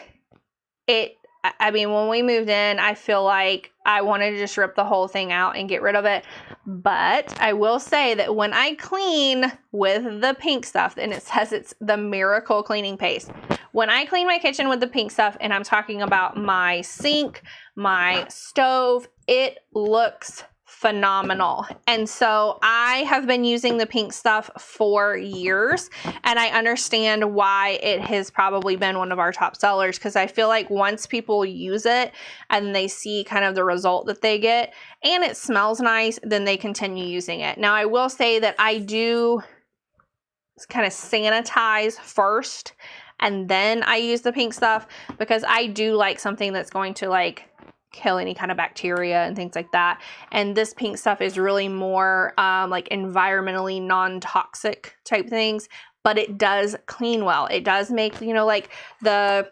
when we moved in, I feel like I wanted to just rip the whole thing out and get rid of it. But I will say that when I clean with the pink stuff, and it says it's the miracle cleaning paste. When I clean my kitchen with the pink stuff, and I'm talking about my sink, my stove, it looks phenomenal. And so I have been using the pink stuff for years, and I understand why it has probably been one of our top sellers, because I feel like once people use it and they see kind of the result that they get and it smells nice, then they continue using it. Now, I will say that I do kind of sanitize first and then I use the pink stuff, because I do like something that's going to like kill any kind of bacteria and things like that. And this pink stuff is really more like environmentally non-toxic type things, but it does clean well. It does make, like the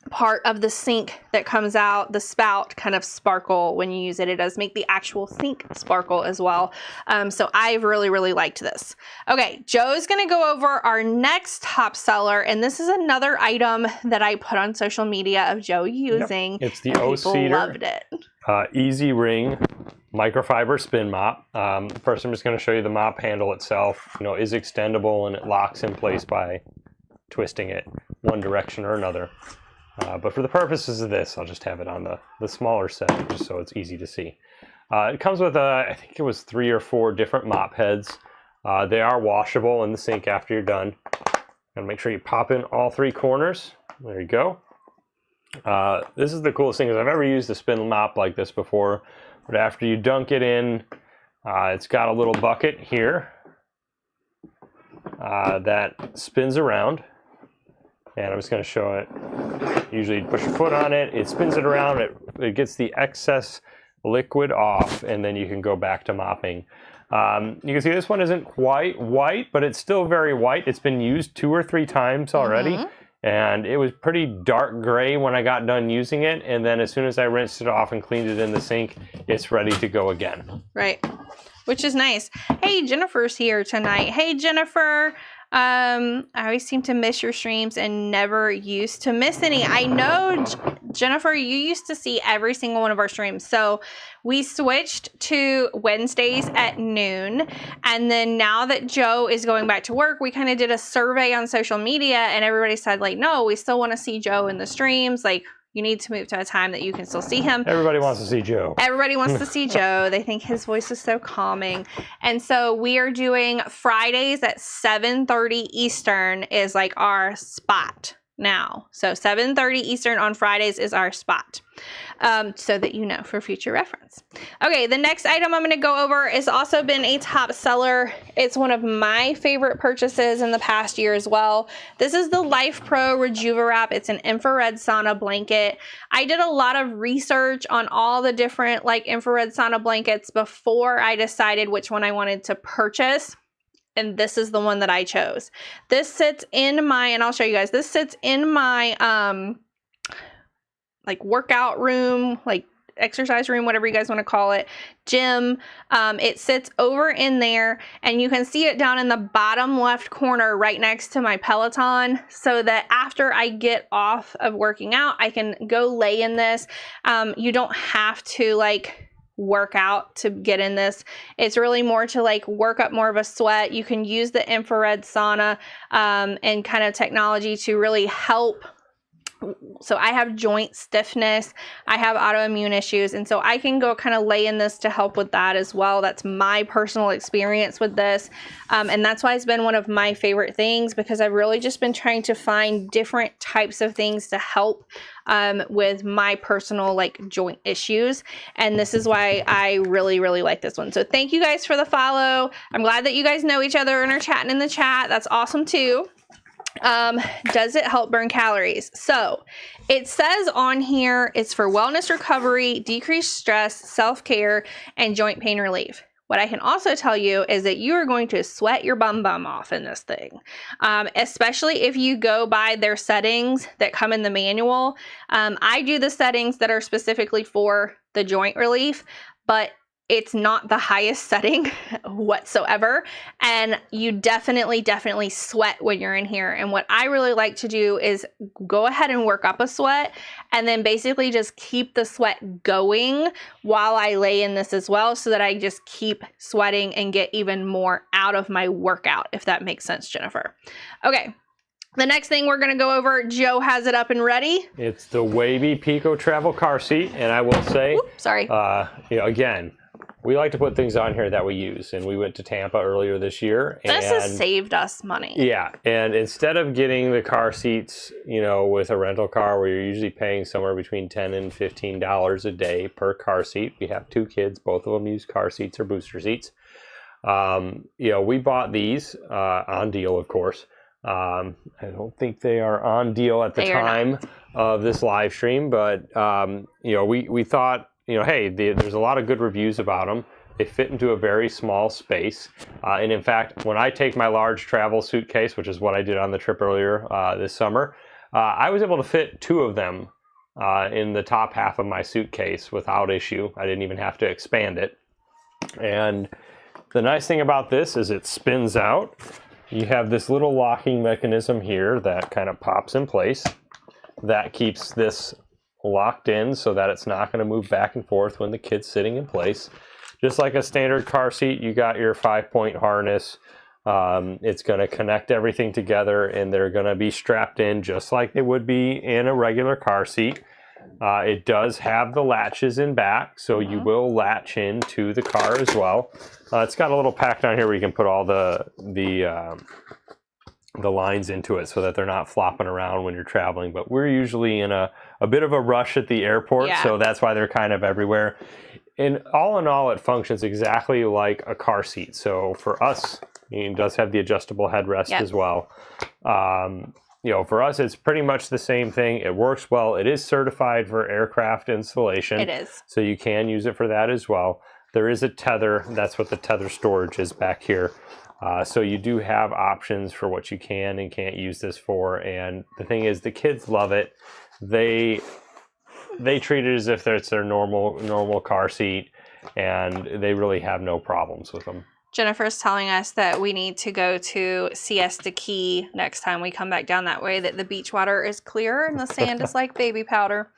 part of the sink that comes out, the spout, kind of sparkle when you use it. It does make the actual sink sparkle as well. So I've really, really liked this. Okay, Joe's going to go over our next top seller, and this is another item that I put on social media of Joe using. Yep. It's the O-Cedar. Loved it. Easy Ring microfiber spin mop. First, I'm just going to show you the mop handle itself. Is extendable and it locks in place by twisting it one direction or another. But for the purposes of this, I'll just have it on the smaller setting just so it's easy to see. It comes with, I think it was 3 or 4 different mop heads. They are washable in the sink after you're done. And make sure you pop in all 3 corners. There you go. This is the coolest thing, is I've ever used a spin mop like this before. But after you dunk it in, it's got a little bucket here that spins around. And I'm just going to show it. Usually you push your foot on it, it spins it around, it gets the excess liquid off, and then you can go back to mopping. You can see this one isn't quite white, but it's still very white. It's been used 2 or 3 times already. And it was pretty dark gray when I got done using it. And then as soon as I rinsed it off and cleaned it in the sink, it's ready to go again. Right. Which is nice. Hey, Jennifer's here tonight. Hey, Jennifer. I always seem to miss your streams and never used to miss any. I know, Jennifer, you used to see every single one of our streams. So we switched to Wednesdays at noon. And then now that Joe is going back to work, we kind of did a survey on social media and everybody said, like, no, we still want to see Joe in the streams. Like, you need to move to a time that you can still see him. Everybody wants to see Joe. Everybody wants to see Joe. They think his voice is so calming. And so we are doing Fridays at 7:30 Eastern is like our spot now. So 7:30 Eastern on Fridays is our spot. So that you know for future reference. Okay, the next item I'm going to go over has also been a top seller. It's one of my favorite purchases in the past year as well. This is the Life Pro Rejuva-Wrap. It's an infrared sauna blanket. I did a lot of research on all the different like infrared sauna blankets before I decided which one I wanted to purchase. And this is the one that I chose. This sits in my, and I'll show you guys, this sits in my like workout room, like exercise room, whatever you guys want to call it, gym. It sits over in there and you can see it down in the bottom left corner right next to my Peloton, so that after I get off of working out, I can go lay in this. You don't have to like work out to get in this. It's really more to like work up more of a sweat. You can use the infrared sauna and kind of technology to really help. So I have joint stiffness, I have autoimmune issues, and so I can go kind of lay in this to help with that as well. That's my personal experience with this. And that's why it's been one of my favorite things, because I've really just been trying to find different types of things to help with my personal like joint issues. And this is why I really, really like this one. So thank you guys for the follow. I'm glad that you guys know each other and are chatting in the chat. That's awesome too. Does it help burn calories? So it says on here, it's for wellness recovery, decreased stress, self-care, and joint pain relief. What I can also tell you is that you are going to sweat your bum off in this thing, especially if you go by their settings that come in the manual. I do the settings that are specifically for the joint relief, but it's not the highest setting whatsoever. And you definitely sweat when you're in here. And what I really like to do is go ahead and work up a sweat and then basically just keep the sweat going while I lay in this as well, so that I just keep sweating and get even more out of my workout, if that makes sense, Jennifer. Okay. The next thing we're going to go over, Joe has it up and ready. It's the Wavy Pico travel car seat. And I will say, oops, sorry. Again, we like to put things on here that we use, and we went to Tampa earlier this year. This has saved us money. Yeah, and instead of getting the car seats, with a rental car where you're usually paying somewhere between $10 and $15 a day per car seat, we have 2 kids, both of them use car seats or booster seats. We bought these on deal, of course. I don't think they are on deal at the time of this live stream, but we thought, hey, there's a lot of good reviews about them. They fit into a very small space. And in fact, when I take my large travel suitcase, which is what I did on the trip earlier this summer, I was able to fit 2 of them in the top half of my suitcase without issue. I didn't even have to expand it. And the nice thing about this is it spins out. You have this little locking mechanism here that kind of pops in place. That keeps this locked in so that it's not going to move back and forth when the kid's sitting in place. just like a standard car seat, you got your 5-point harness. It's going to connect everything together, and they're going to be strapped in just like they would be in a regular car seat. It does have the latches in back, so you will latch into the car as well. It's got a little pack down here where you can put all the lines into it so that they're not flopping around when you're traveling. But we're usually in a bit of a rush at the airport, so that's why they're kind of everywhere. And all in all, it functions exactly like a car seat. So for us, it does have the adjustable headrest as well. For us, it's pretty much the same thing. It works well. It is certified for aircraft installation. It is. So you can use it for that as well. There is a tether. That's what the tether storage is back here. So you do have options for what you can and can't use this for. And the thing is, the kids love it. They treat it as if it's their normal car seat, and they really have no problems with them. Jennifer's telling us that we need to go to Siesta Key next time we come back down that way, that the beach water is clear and the sand is like baby powder.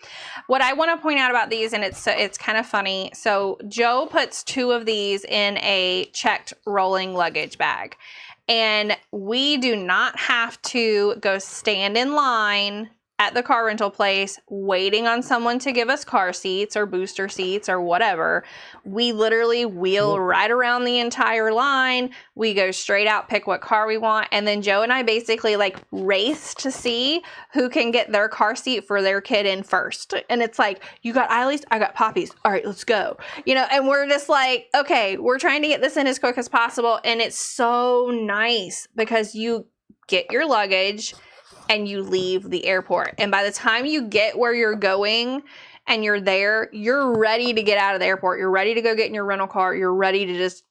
What I want to point out about these, and it's kind of funny. So Joe puts 2 of these in a checked rolling luggage bag, and we do not have to go stand in line at the car rental place waiting on someone to give us car seats or booster seats or whatever. We literally wheel right around the entire line. We go straight out, pick what car we want, and then Joe and I basically like race to see who can get their car seat for their kid in first. And it's like, you got Eileen's, I got Poppy's. All right, let's go. And we're just like, okay, we're trying to get this in as quick as possible. And it's so nice because you get your luggage and you leave the airport. And by the time you get where you're going and you're there, you're ready to get out of the airport. You're ready to go get in your rental car. You're ready to just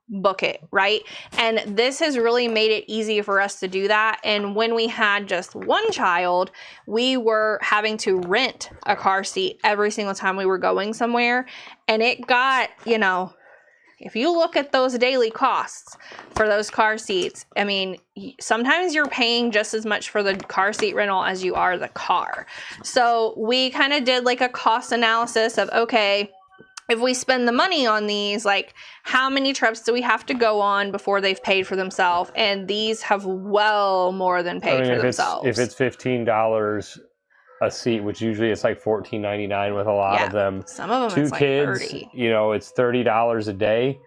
book it, right? And this has really made it easy for us to do that. And when we had just one child, we were having to rent a car seat every single time we were going somewhere. And it got, if you look at those daily costs for those car seats, I mean, sometimes you're paying just as much for the car seat rental as you are the car. So we kind of did like a cost analysis of, okay, if we spend the money on these, like how many trips do we have to go on before they've paid for themselves? And these have well more than paid for themselves. If it's $15 a seat, which usually it's like $14.99 with a lot of them. Some of them 2 it's kids, like $30. It's $30 a day.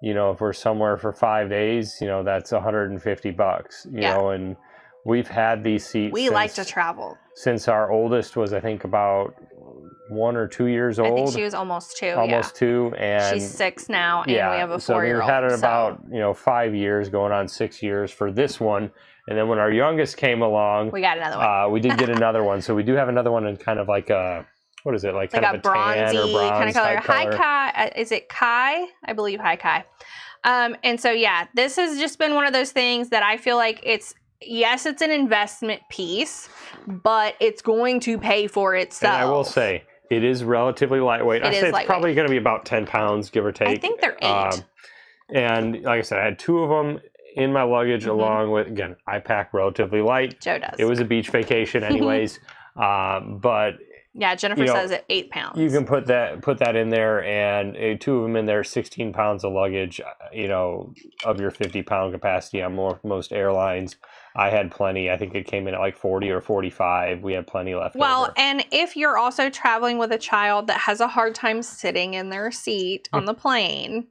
If we're somewhere for 5 days, that's $150. And we've had these seats. We like to travel. Since our oldest was, I think, about 1 or 2 years old. I think she was almost 2. Almost 2, and she's 6 now, and we have a 4-year-old. So we've had it about 5 years, going on 6 years for this one. And then when our youngest came along, we got another one. We did get another one. So we do have another one in kind of like a, what is it? Like kind of a bronzy tan or bronze kind of color. color. Hi Kai. Is it Kai? I believe Hi Kai. And so, this has just been one of those things that I feel like it's an investment piece, but it's going to pay for itself. And I will say, it is relatively lightweight. I'd say it's probably going to be about 10 pounds, give or take. I think they're 8. And like I said, I had 2 of them in my luggage along with, again, I pack relatively light. Joe does. It was a beach vacation anyways. But yeah, Jennifer says at 8 pounds. You can put that in there, and 2 of them in there, 16 pounds of luggage, of your 50-pound capacity on most airlines. I had plenty. I think it came in at like 40 or 45. We had plenty left over. And if you're also traveling with a child that has a hard time sitting in their seat on the plane,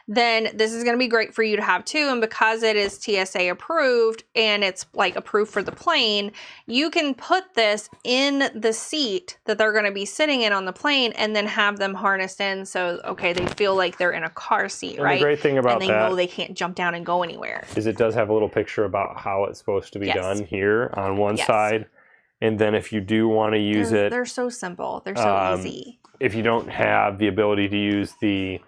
then this is going to be great for you to have too. And because it is TSA approved and it's like approved for the plane, you can put this in the seat that they're going to be sitting in on the plane and then have them harnessed in. So, okay, they feel like they're in a car seat, and right? The great thing about and they know they can't jump down and go anywhere. Is it does have a little picture about how it's supposed to be done here on one side. And then if you do want to use they're so simple. They're so easy. If you don't have the ability to use the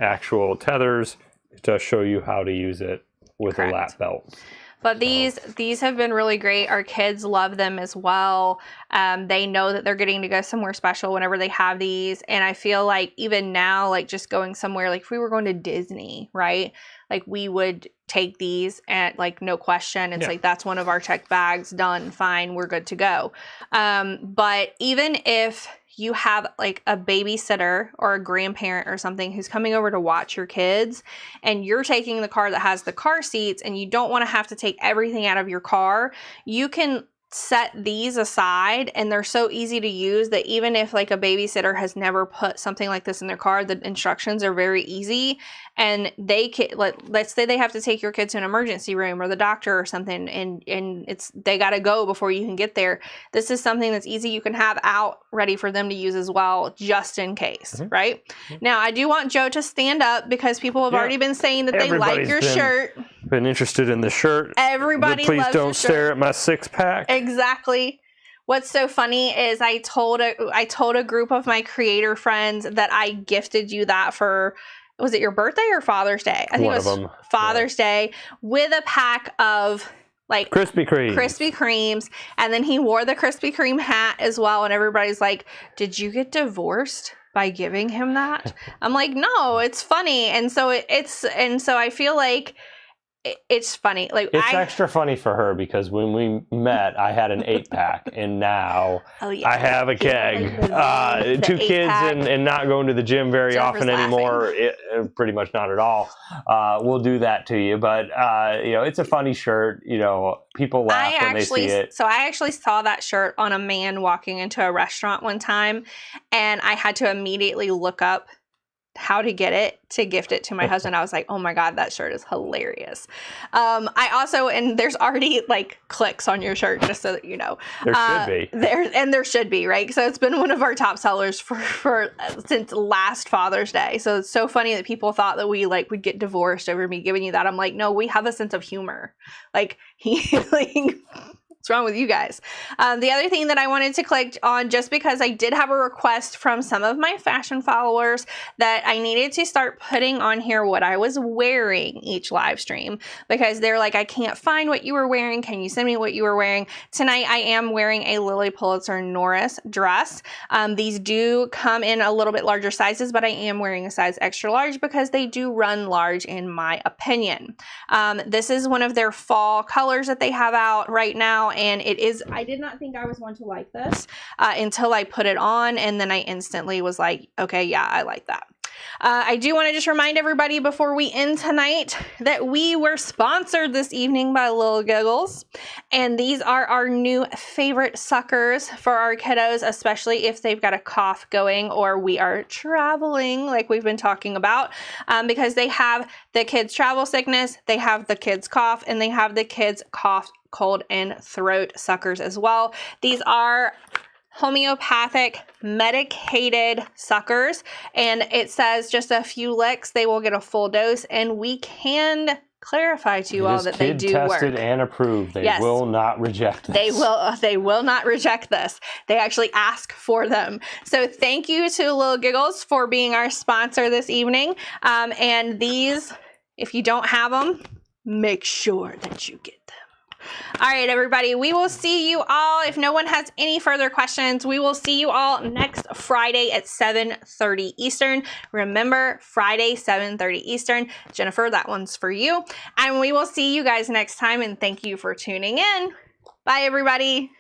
actual tethers, it does show you how to use it with a lap belt. But these have been really great. Our kids love them as well. They know that they're getting to go somewhere special whenever they have these. And I feel like even now, like just going somewhere, like if we were going to Disney, right? Like we would take these and like no question. It's like that's one of our checked bags, done, fine, we're good to go. But even if you have like a babysitter or a grandparent or something who's coming over to watch your kids, and you're taking the car that has the car seats and you don't want to have to take everything out of your car, you can set these aside, and they're so easy to use that even if like a babysitter has never put something like this in their car, the instructions are very easy, and they can, let's say they have to take your kid to an emergency room or the doctor or something, and they got to go before you can get there. This is something that's easy you can have out ready for them to use as well, just in case. Right now, I do want Joe to stand up because people have already been saying that they like your shirt. Been interested in the shirt. Everybody please loves don't your stare shirt. at my six-pack. Exactly. What's so funny is I told a group of my creator friends that I gifted you that for, was it your birthday or Father's Day? I think it was Father's Day, with a pack of like Krispy Kremes, and then he wore the Krispy Kreme hat as well, and everybody's like, "Did you get divorced by giving him that?" I'm like, "No, it's funny." And so I feel like it's funny. Like, it's extra funny for her because when we met, I had an 8-pack, and now I have a keg. 2 kids and not going to the gym very often anymore. Pretty much not at all. We'll do that to you, but it's a funny shirt. People laugh when they see it. So I actually saw that shirt on a man walking into a restaurant one time, and I had to immediately look up how to get it to gift it to my husband. I was like, oh my God, that shirt is hilarious. I also, and there's already like clicks on your shirt, just so that you know. There should be. There should be, right? So it's been one of our top sellers for since last Father's Day. So it's so funny that people thought that we like would get divorced over me giving you that. I'm like, no, we have a sense of humor. Like, what's wrong with you guys? The other thing that I wanted to click on, just because I did have a request from some of my fashion followers that I needed to start putting on here what I was wearing each live stream, because they're like, I can't find what you were wearing. Can you send me what you were wearing? Tonight, I am wearing a Lily Pulitzer Norris dress. These do come in a little bit larger sizes, but I am wearing a size extra large because they do run large in my opinion. This is one of their fall colors that they have out right now. And it is, I did not think I was going to like this until I put it on, and then I instantly was like, okay, yeah, I like that. I do want to just remind everybody before we end tonight that we were sponsored this evening by Little Giggles, and these are our new favorite suckers for our kiddos, especially if they've got a cough going or we are traveling like we've been talking about, because they have the kids' travel sickness, they have the kids' cough, and they have the kids' cough, cold, and throat suckers as well. These are homeopathic medicated suckers, and it says just a few licks, they will get a full dose, and we can clarify to you all that they do work. Tested and approved. They will not reject this. They will not reject this. They actually ask for them. So thank you to Little Giggles for being our sponsor this evening. And these, if you don't have them, make sure that you get them. All right, everybody, we will see you all. If no one has any further questions, we will see you all next Friday at 7:30 Eastern. Remember, Friday, 7:30 Eastern. Jennifer, that one's for you. And we will see you guys next time, and thank you for tuning in. Bye, everybody.